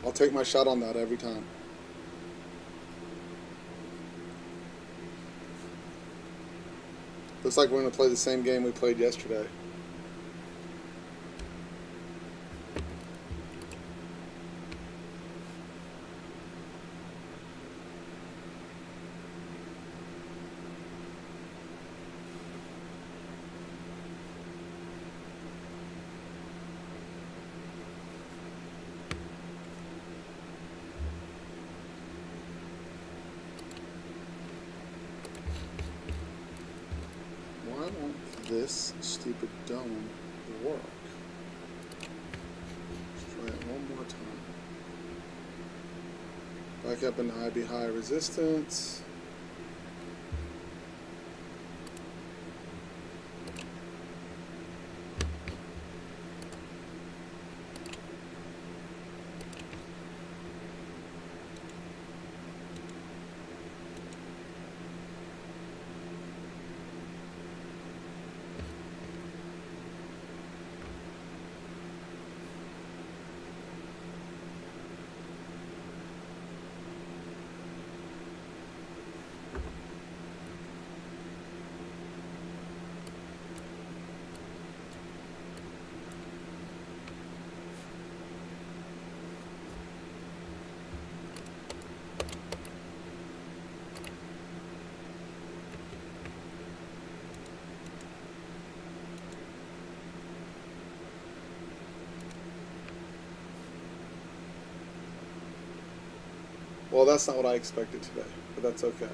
I'll take my shot on that every time. Looks like we're going to play the same game we played yesterday. Why won't this stupid dome work? Let's try it one more time. Back up into IB high resistance. Well, that's not what I expected today, but that's okay.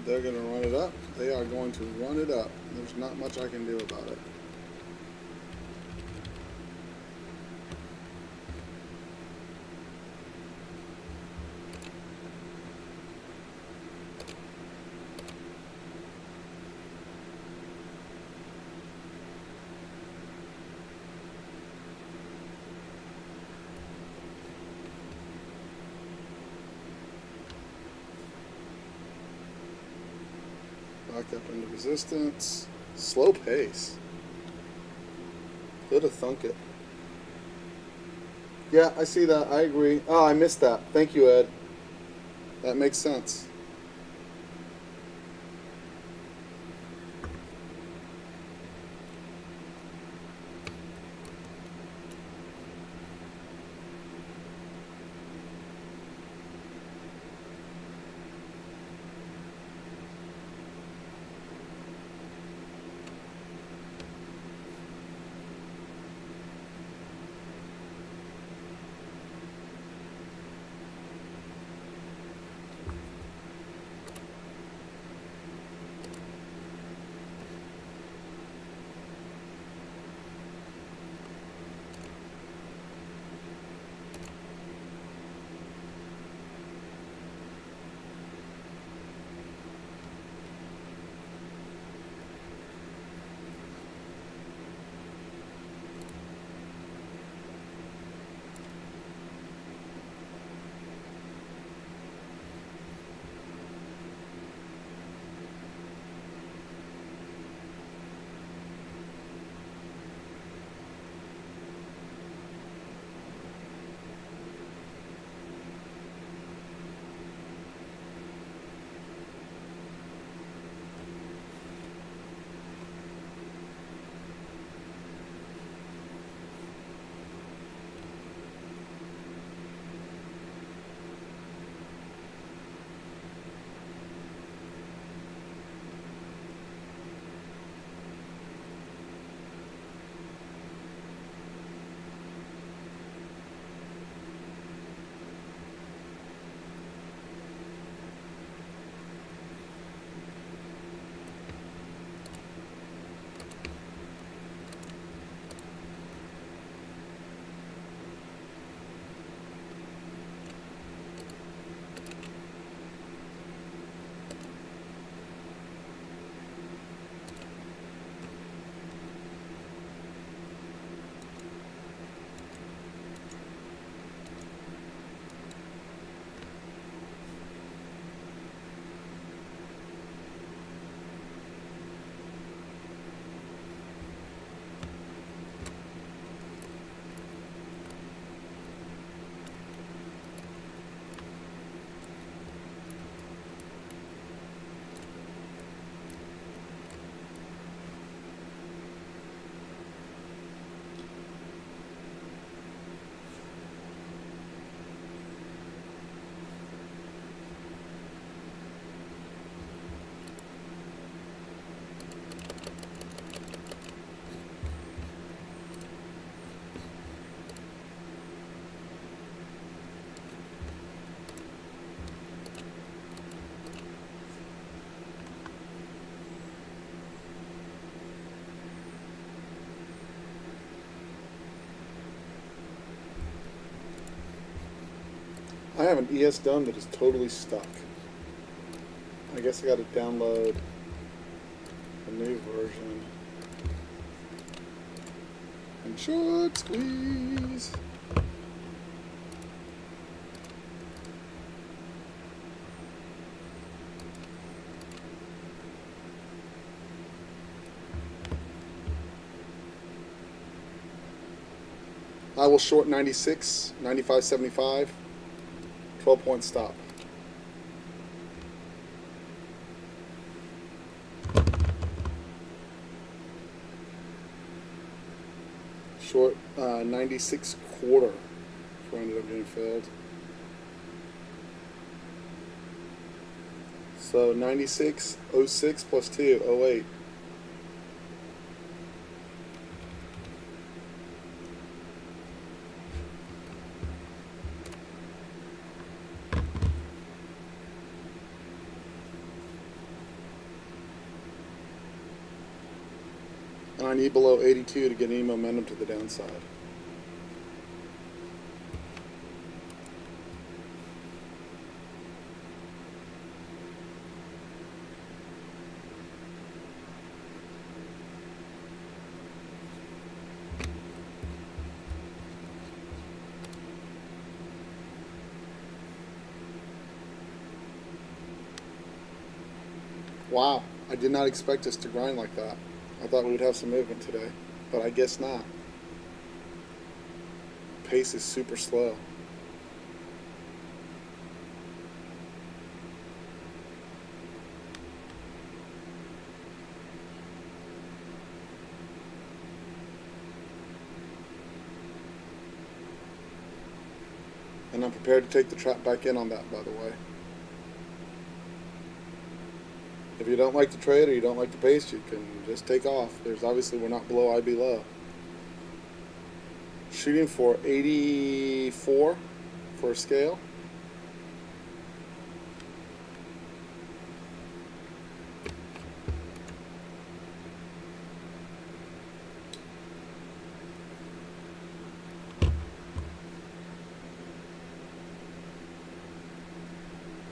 They're going to run it up. They are going to run it up. There's not much I can do about it. Back up into resistance. Slow pace. Could have thunk it. Yeah, I see that. I agree. Oh, I missed that. Thank you, Ed. That makes sense. I have an ES Dome that is totally stuck. I guess I got to download a new version. And short squeeze. I will short 96, 95.75, 12-point stop. Short 96 quarter, if I ended up getting filled. So 96.06 plus 2, 08. And I need below 82 to get any momentum to the downside. Wow, I did not expect us to grind like that. I thought we would have some movement today, but I guess not. Pace is super slow. And I'm prepared to take the trap back in on that, by the way. If you don't like the trade or you don't like the pace, you can just take off. There's obviously, we're not below IB low. Shooting for 84 for a scale.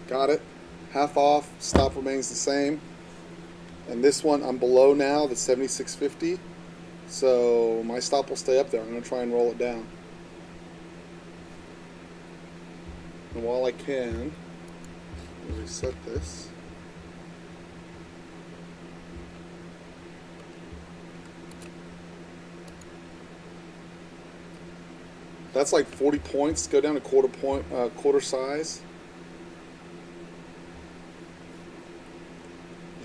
Got it. Half off, stop remains the same. And this one I'm below now, the 76.50. So my stop will stay up there. I'm going to try and roll it down. And while I can, reset this. That's like 40 points. Go down to quarter size.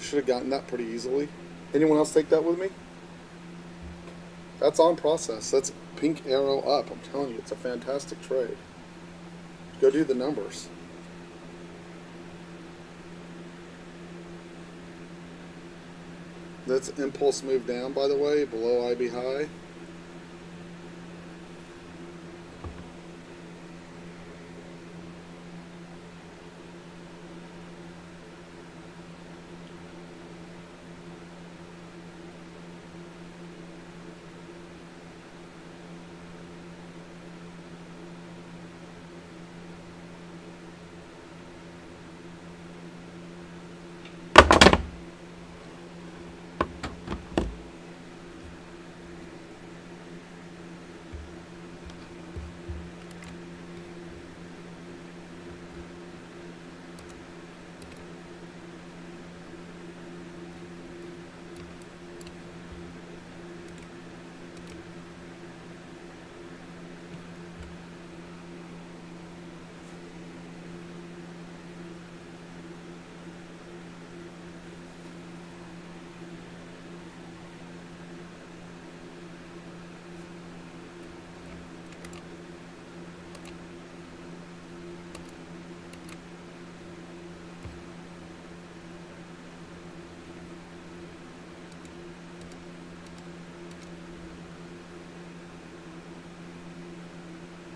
Should have gotten that pretty easily. Anyone else take that with me? That's on process. That's pink arrow up. I'm telling you, it's a fantastic trade. Go do the numbers. That's impulse move down, by the way, below IB high.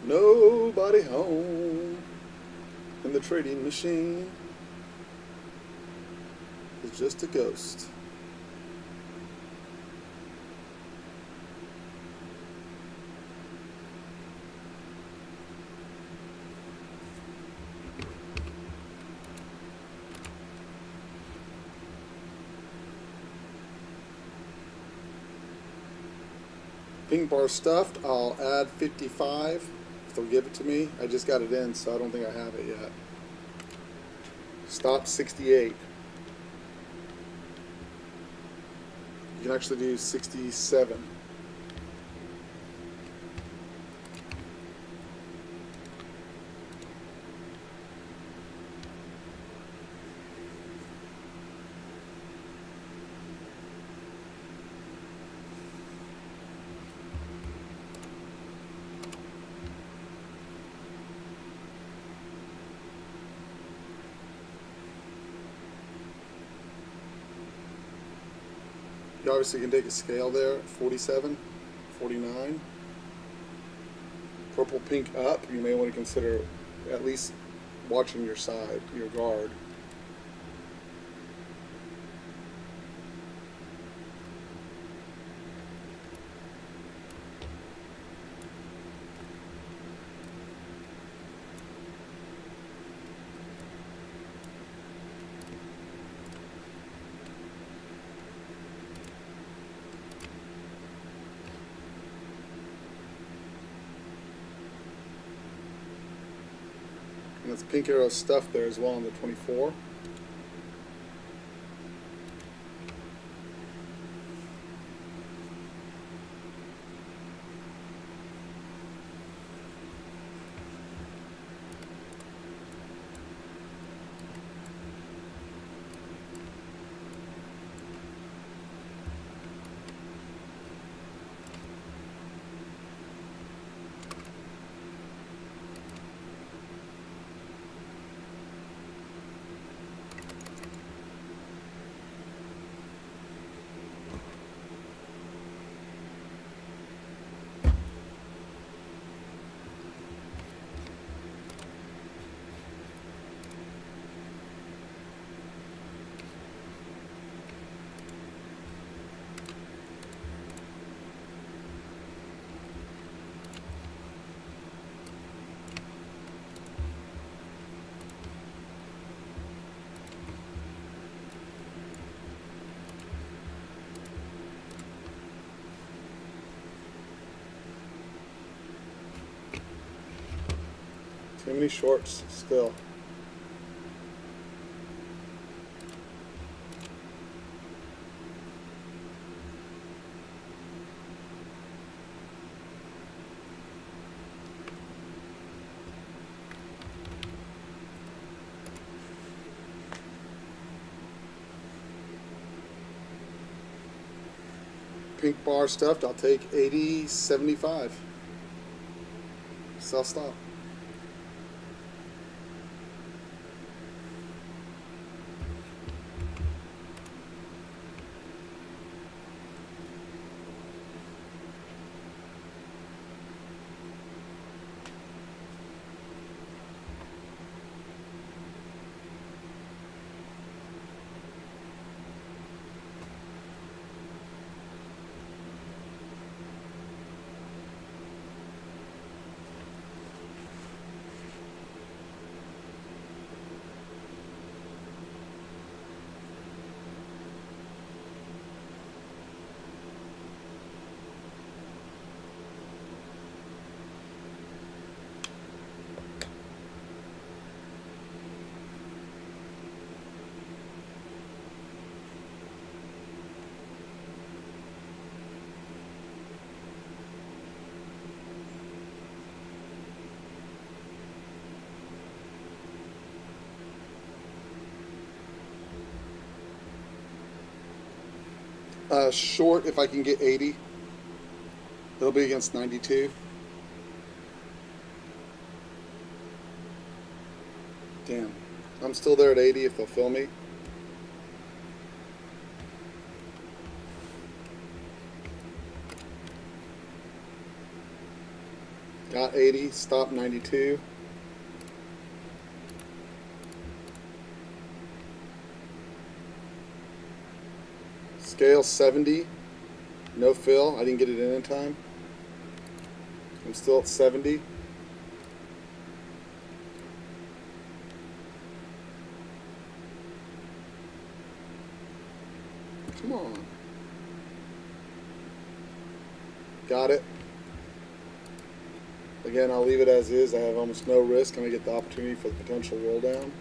Nobody home, and the trading machine is just a ghost. Pink bar stuffed, I'll add 55 if they'll give it to me. I just got it in, so I don't think I have it yet. Stop 68. You can actually do 67. You obviously can take a scale there, 47, 49. Purple, pink up, you may want to consider at least watching your side, your guard. And that's Pink Arrow stuff there as well on the 24. Too many shorts still. Pink bar stuffed, I'll take 80, 75. Sell stop. Short, if I can get 80. It'll be against 92. Damn. I'm still there at 80 if they'll fill me. Got 80, stop 92. Scale 70, no fill. I didn't get it in time. I'm still at 70. Come on. Got it. Again, I'll leave it as is. I have almost no risk, and I get the opportunity for the potential roll down.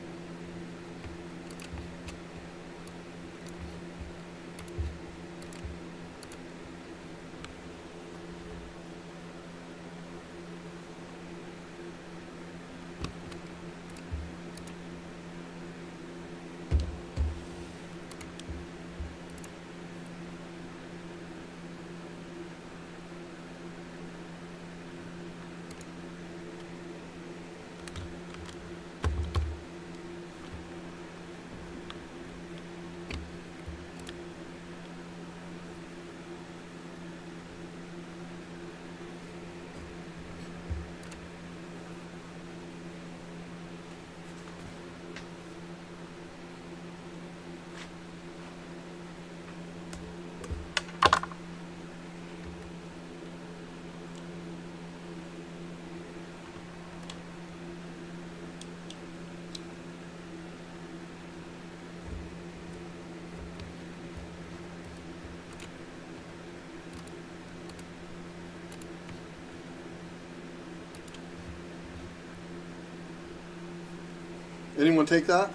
Anyone take that?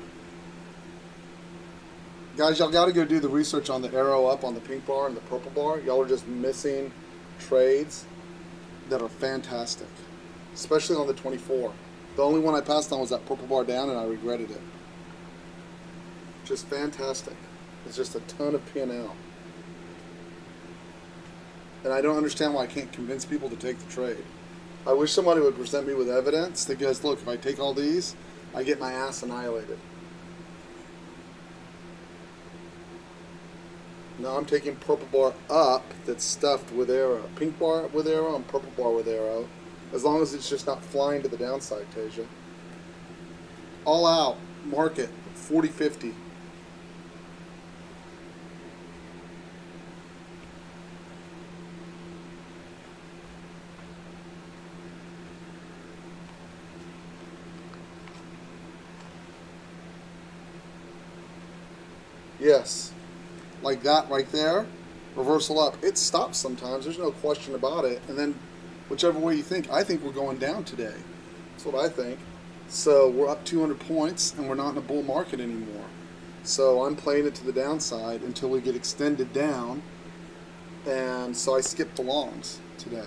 Guys, y'all got to go do the research on the arrow up on the pink bar and the purple bar. Y'all are just missing trades that are fantastic, especially on the 24. The only one I passed on was that purple bar down, and I regretted it. Just fantastic. It's just a ton of P&L. And I don't understand why I can't convince people to take the trade. I wish somebody would present me with evidence that goes, look, if I take all these, I get my ass annihilated. Now I'm taking purple bar up that's stuffed with arrow. Pink bar with arrow and purple bar with arrow. As long as it's just not flying to the downside, Tasia. All out. Market. 40-50. Yes. Like that right there. Reversal up. It stops sometimes. There's no question about it. And then whichever way you think. I think we're going down today. That's what I think. So we're up 200 points and we're not in a bull market anymore. So I'm playing it to the downside until we get extended down. And so I skipped the longs today.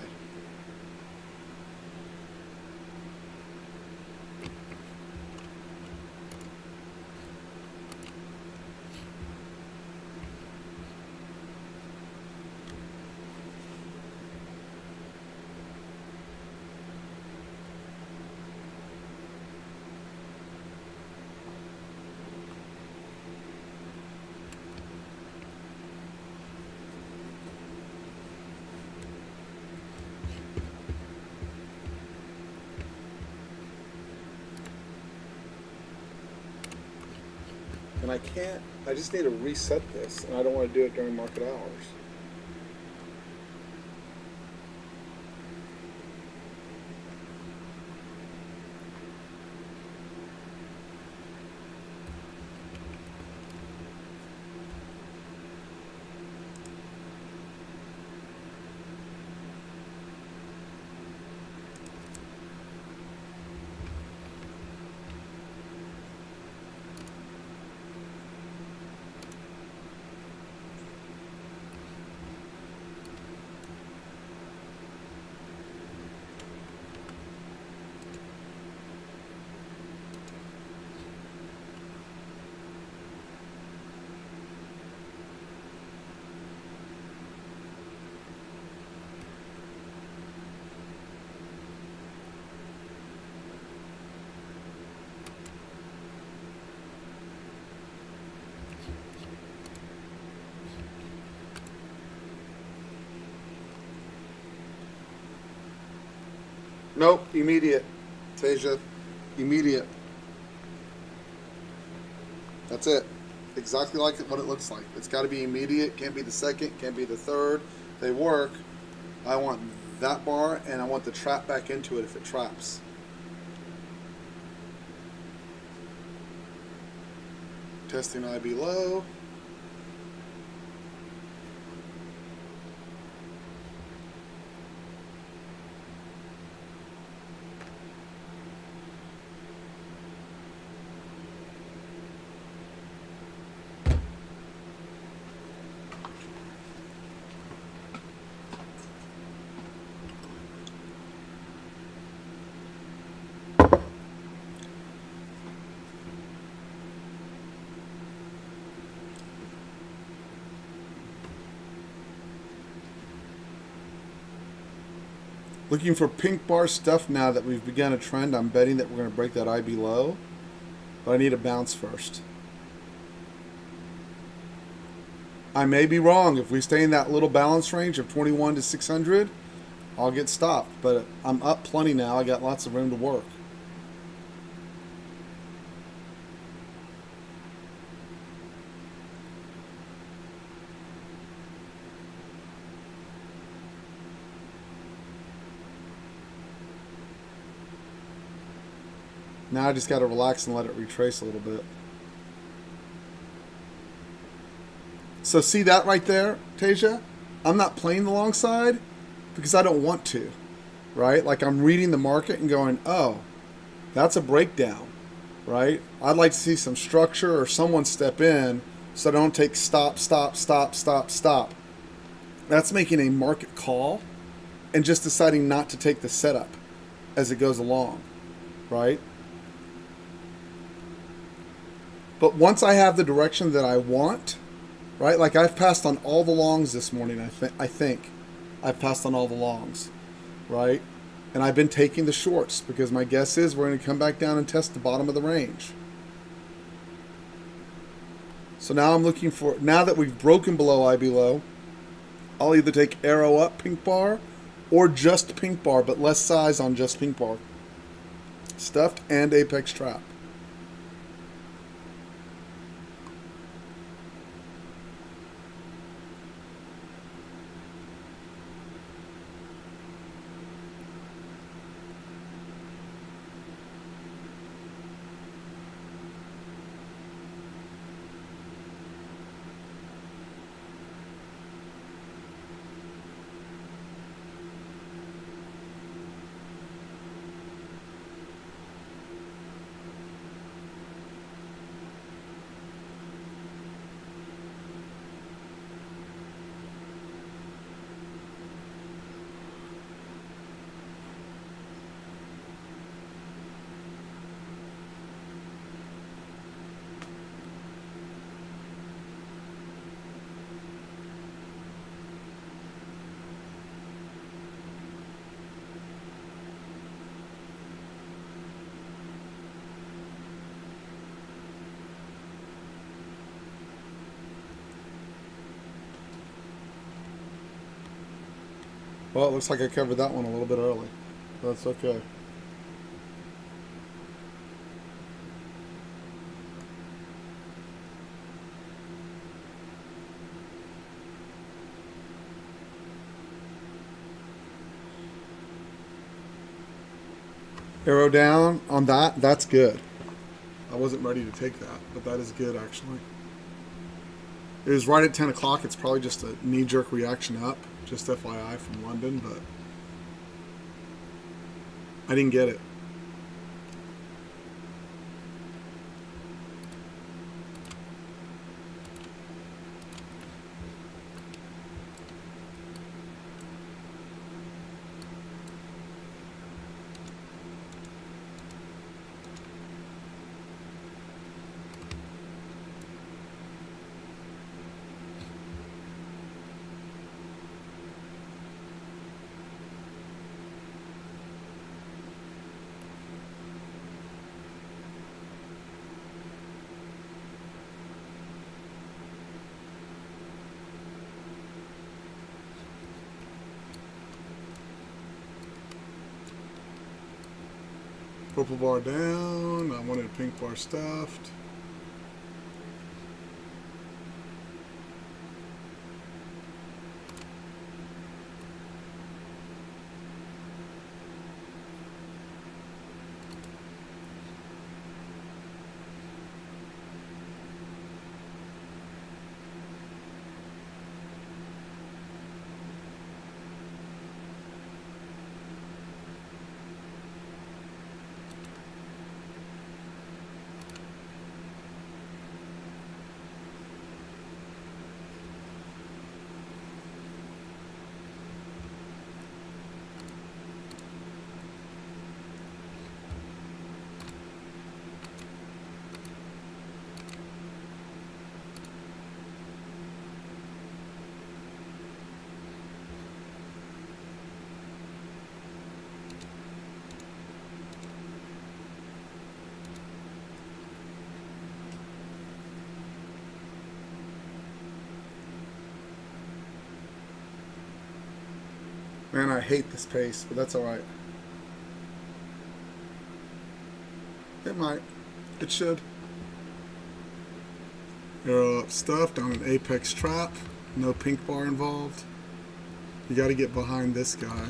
And I just need to reset this, and I don't want to do it during market hours. Nope, immediate. Tasia, immediate. That's it. Exactly like what it looks like. It's got to be immediate. Can't be the second. Can't be the third. They work. I want that bar, and I want the trap back into it if it traps. Testing IB low. Looking for pink bar stuff now that we've begun a trend. I'm betting that we're going to break that IB low. But I need a bounce first. I may be wrong. If we stay in that little balance range of 21 to 600, I'll get stopped. But I'm up plenty now. I got lots of room to work. Now I just got to relax and let it retrace a little bit. So see that right there, Tasia? I'm not playing the long side because I don't want to, right? Like I'm reading the market and going, oh, that's a breakdown, right? I'd like to see some structure or someone step in so I don't take stop, stop, stop, stop, stop. That's making a market call and just deciding not to take the setup as it goes along, right? But once I have the direction that I want, right? Like I've passed on all the longs this morning. I think I've passed on all the longs, right? And I've been taking the shorts because my guess is we're going to come back down and test the bottom of the range. So now I'm looking for, now that we've broken below IB low, I'll either take arrow up pink bar or just pink bar, but less size on just pink bar. Stuffed and apex trap. Well, it looks like I covered that one a little bit early. That's okay. Arrow down on that, that's good. I wasn't ready to take that, but that is good actually. It was right at 10 o'clock. It's probably just a knee-jerk reaction up, just FYI from London, but I didn't get it. Purple bar down. I wanted a pink bar stuffed. Man, I hate this pace, but that's alright. It might. It should. Arrow up stuff down an apex trap. No pink bar involved. You got to get behind this guy.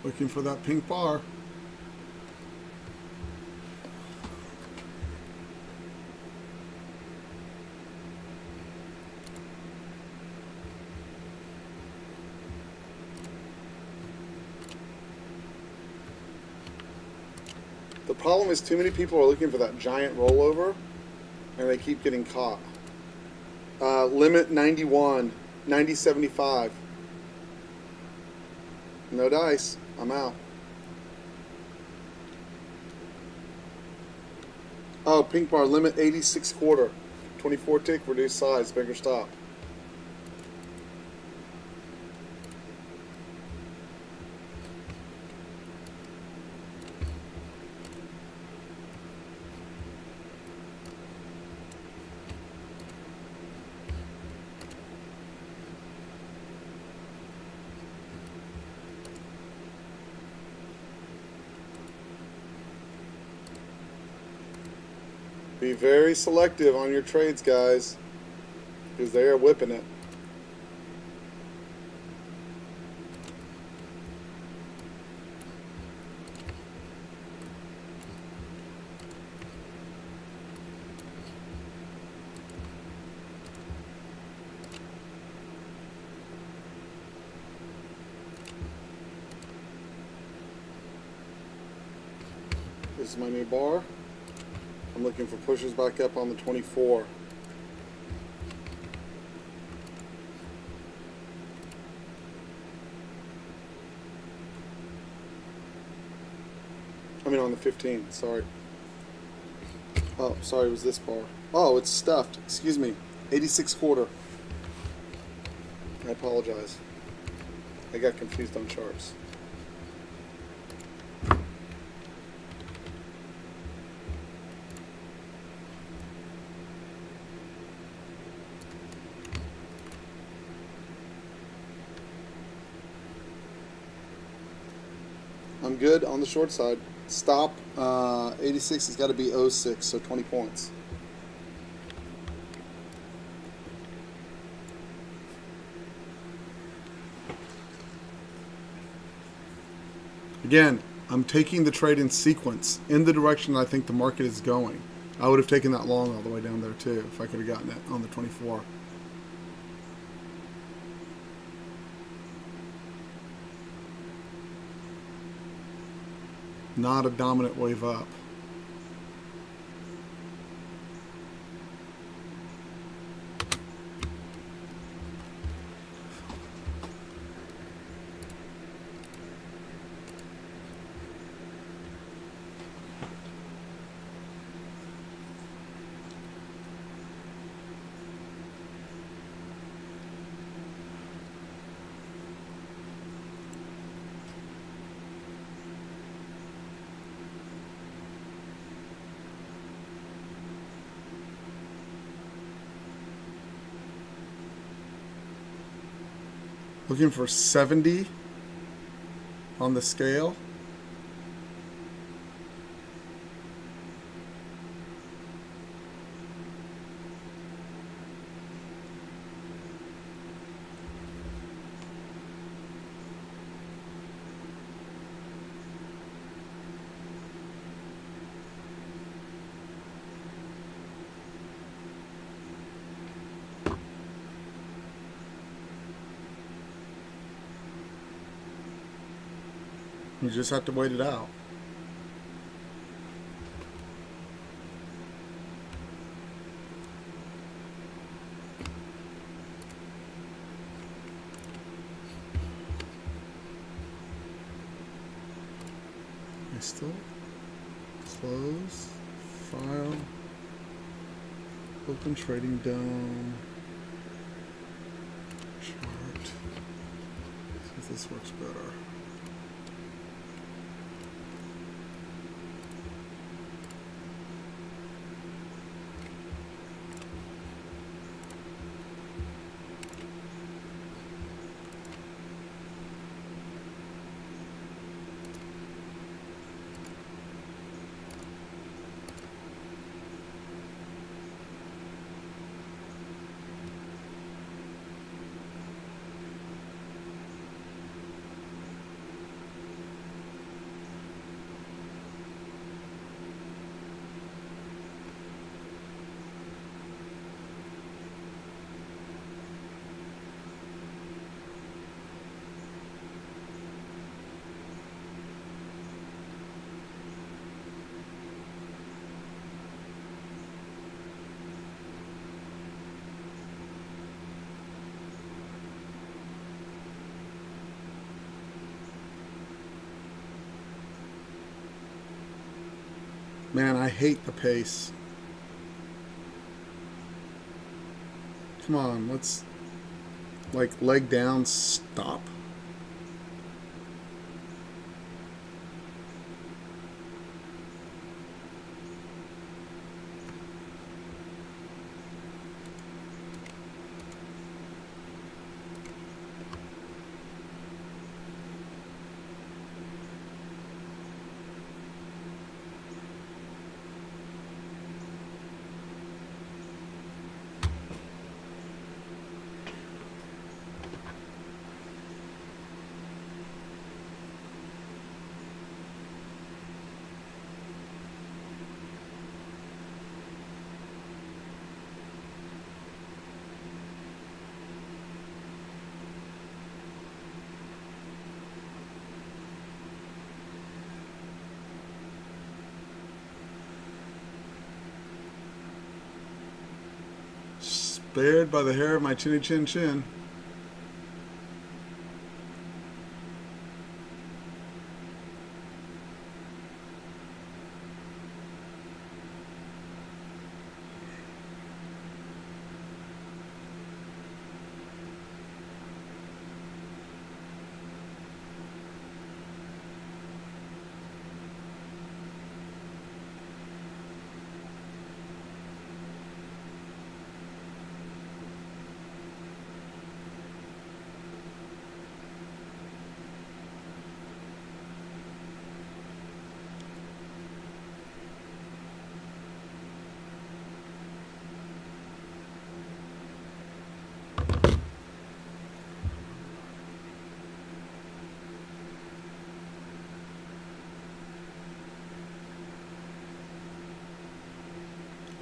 Looking for that pink bar. The problem is too many people are looking for that giant rollover and they keep getting caught. Limit 91, 90.75. No dice. I'm out. Oh, pink bar, limit 86 quarter. 24 tick, reduced size, bigger stop. Be very selective on your trades, guys, because they are whipping it. This is my new bar. I'm looking for pushes back up on the 24. I mean on the 15, sorry. Oh, sorry, it was this bar. Oh, it's stuffed. Excuse me. 86 quarter. I apologize. I got confused on charts. I'm good on the short side. Stop 86 has got to be 06, so 20 points. Again, I'm taking the trade in sequence in the direction I think the market is going. I would have taken that long all the way down there too if I could have gotten it on the 24. Not a dominant wave up. Looking for 70 on the scale. You just have to wait it out. I still close, file, open trading dome, chart. See if this works better. Man, I hate the pace. Come on, let's like leg down, stop. Spared by the hair of my chinny chin chin.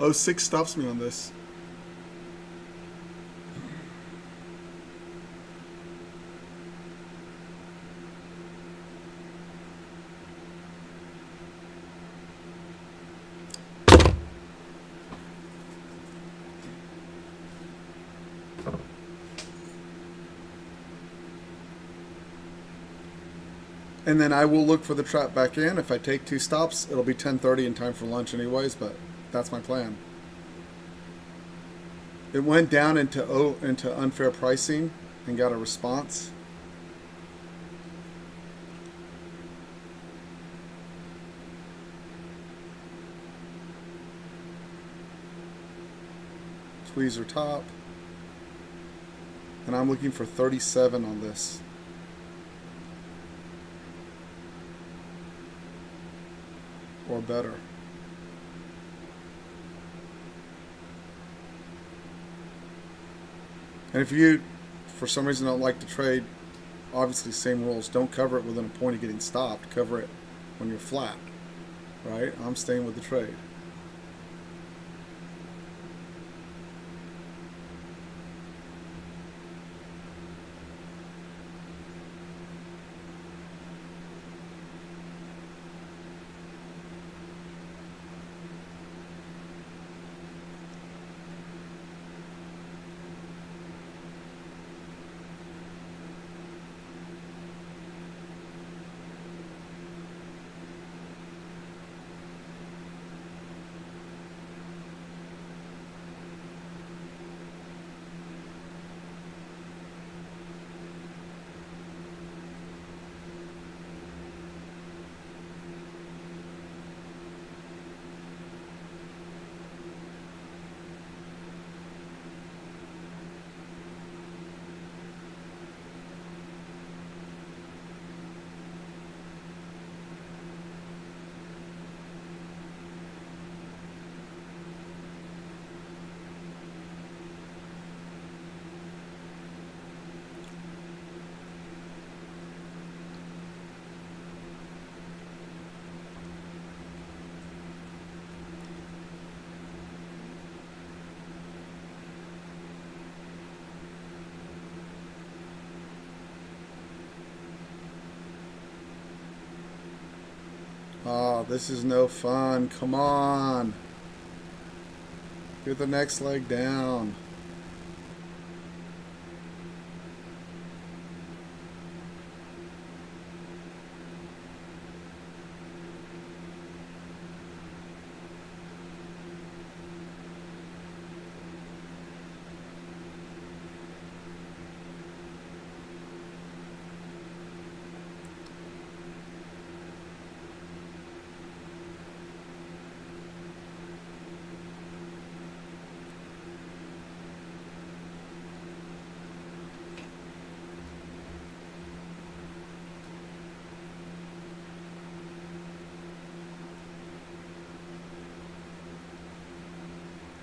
Oh, 6 stops me on this. And then I will look for the trap back in. If I take 2 stops, it'll be 10:30 in time for lunch anyways, but that's my plan. It went down into unfair pricing and got a response. Tweezer top. And I'm looking for 37 on this. Or better. And if you, for some reason, don't like to trade, obviously same rules. Don't cover it within a point of getting stopped. Cover it when you're flat. Right? I'm staying with the trade. Oh, this is no fun. Come on. Get the next leg down.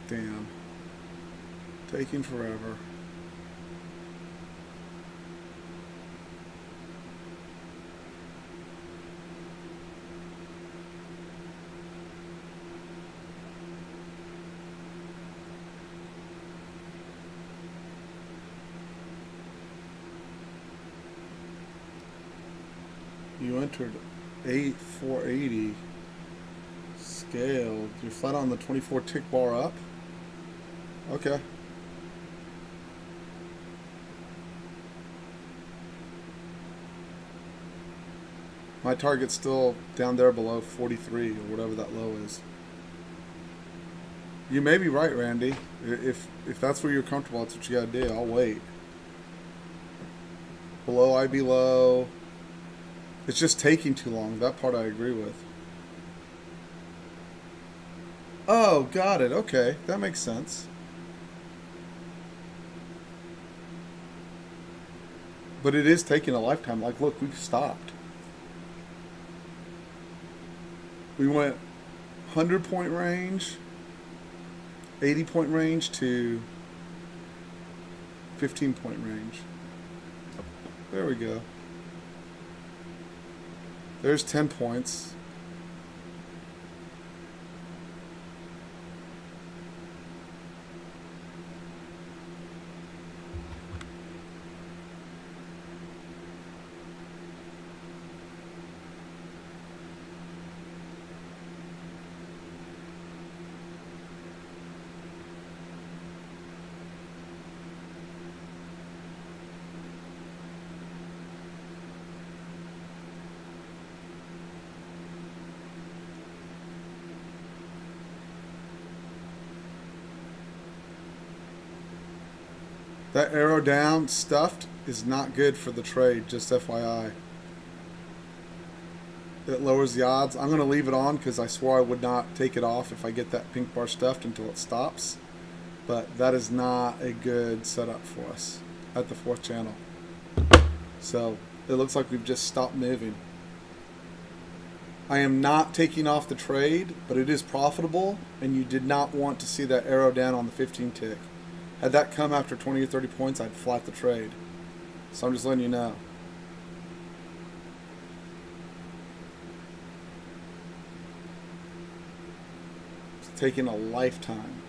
Damn. Taking forever. You entered 8480 scaled. You're flat on the 24 tick bar up. Okay. My target's still down there below 43 or whatever that low is. You may be right, Randy. If that's where you're comfortable, that's what you gotta do. I'll wait. Below IB low. It's just taking too long. That part I agree with. Oh, got it. Okay, that makes sense. But it is taking a lifetime. Like, look, we've stopped. We went 100-point range, 80-point range to 15-point range. There we go. There's 10 points. That arrow down stuffed is not good for the trade, just FYI. It lowers the odds. I'm going to leave it on because I swore I would not take it off if I get that pink bar stuffed until it stops. But that is not a good setup for us at the fourth channel. So it looks like we've just stopped moving. I am not taking off the trade, but it is profitable, and you did not want to see that arrow down on the 15 tick. Had that come after 20 or 30 points, I'd flat the trade. So I'm just letting you know. It's taking a lifetime.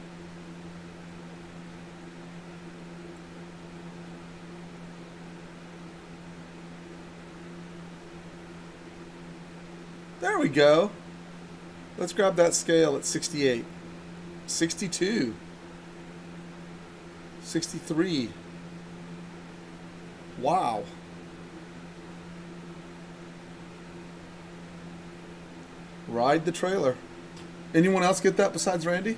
There we go. Let's grab that scale at 68. 62. 63. Wow. Ride the trailer. Anyone else get that besides Randy?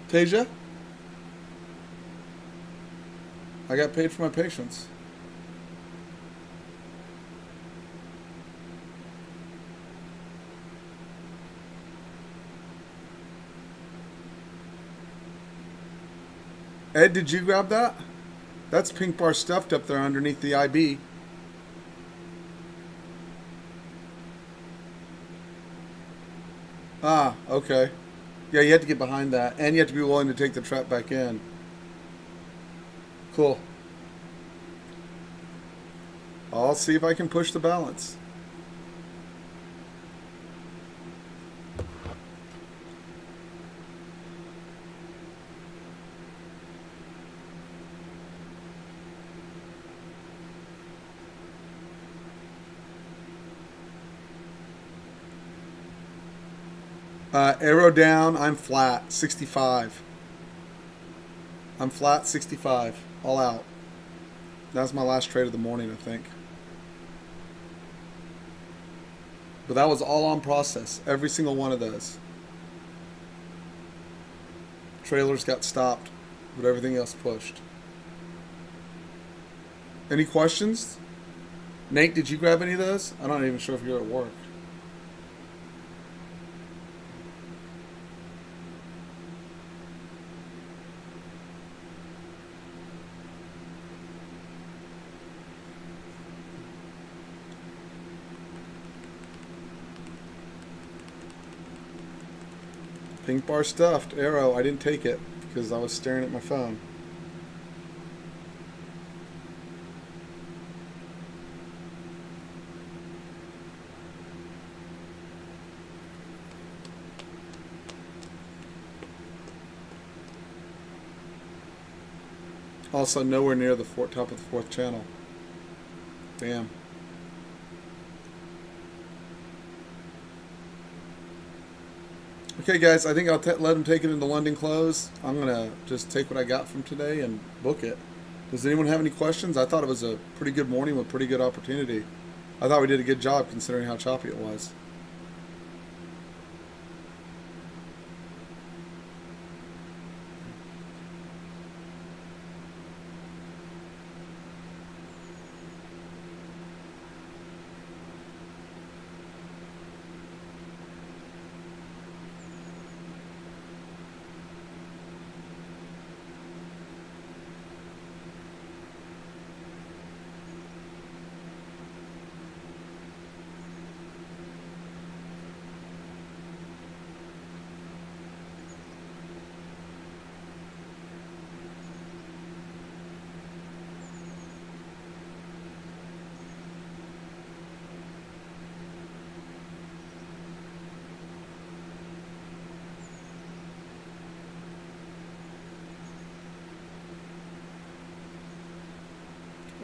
Tasia? I got paid for my patience. Ed, did you grab that? That's pink bar stuffed up there underneath the IB. Ah, okay. Yeah, you have to get behind that, and you have to be willing to take the trap back in. Cool. I'll see if I can push the balance. Arrow down. I'm flat. 65. I'm flat 65. All out. That was my last trade of the morning, I think. But that was all on process. Every single one of those. Trailers got stopped, but everything else pushed. Any questions? Nate, did you grab any of those? I'm not even sure if you're at work. Pink bar stuffed. Arrow. I didn't take it because I was staring at my phone. Also, nowhere near the top of the fourth channel. Damn. Okay, guys, I think I'll let him take it into London close. I'm going to just take what I got from today and book it. Does anyone have any questions? I thought it was a pretty good morning with pretty good opportunity. I thought we did a good job considering how choppy it was.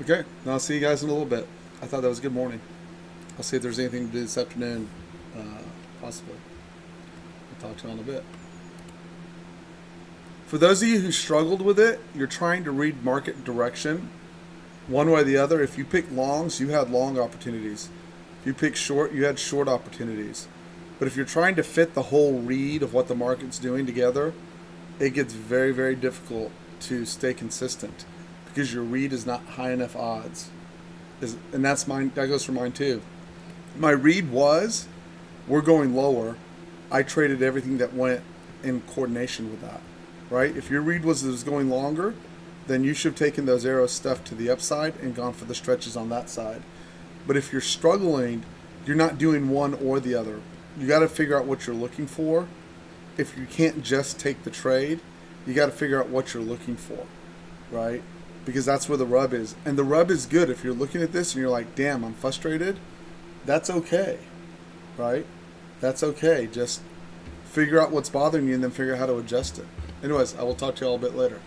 Okay, now I'll see you guys in a little bit. I thought that was a good morning. I'll see if there's anything to do this afternoon, possibly. I'll talk to you in a bit. For those of you who struggled with it, you're trying to read market direction one way or the other. If you pick longs, you had long opportunities. If you pick short, you had short opportunities. But if you're trying to fit the whole read of what the market's doing together, it gets very, very difficult to stay consistent because your read is not high enough odds. And that's mine. That goes for mine too. My read was, we're going lower. I traded everything that went in coordination with that, right? If your read was it was going longer, then you should have taken those arrows stuff to the upside and gone for the stretches on that side. But if you're struggling, you're not doing one or the other. You got to figure out what you're looking for. If you can't just take the trade, you got to figure out what you're looking for, right? Because that's where the rub is. And the rub is good if you're looking at this and you're like, damn, I'm frustrated. That's okay, right? That's okay. Just figure out what's bothering you and then figure out how to adjust it. Anyways, I will talk to you all a bit later.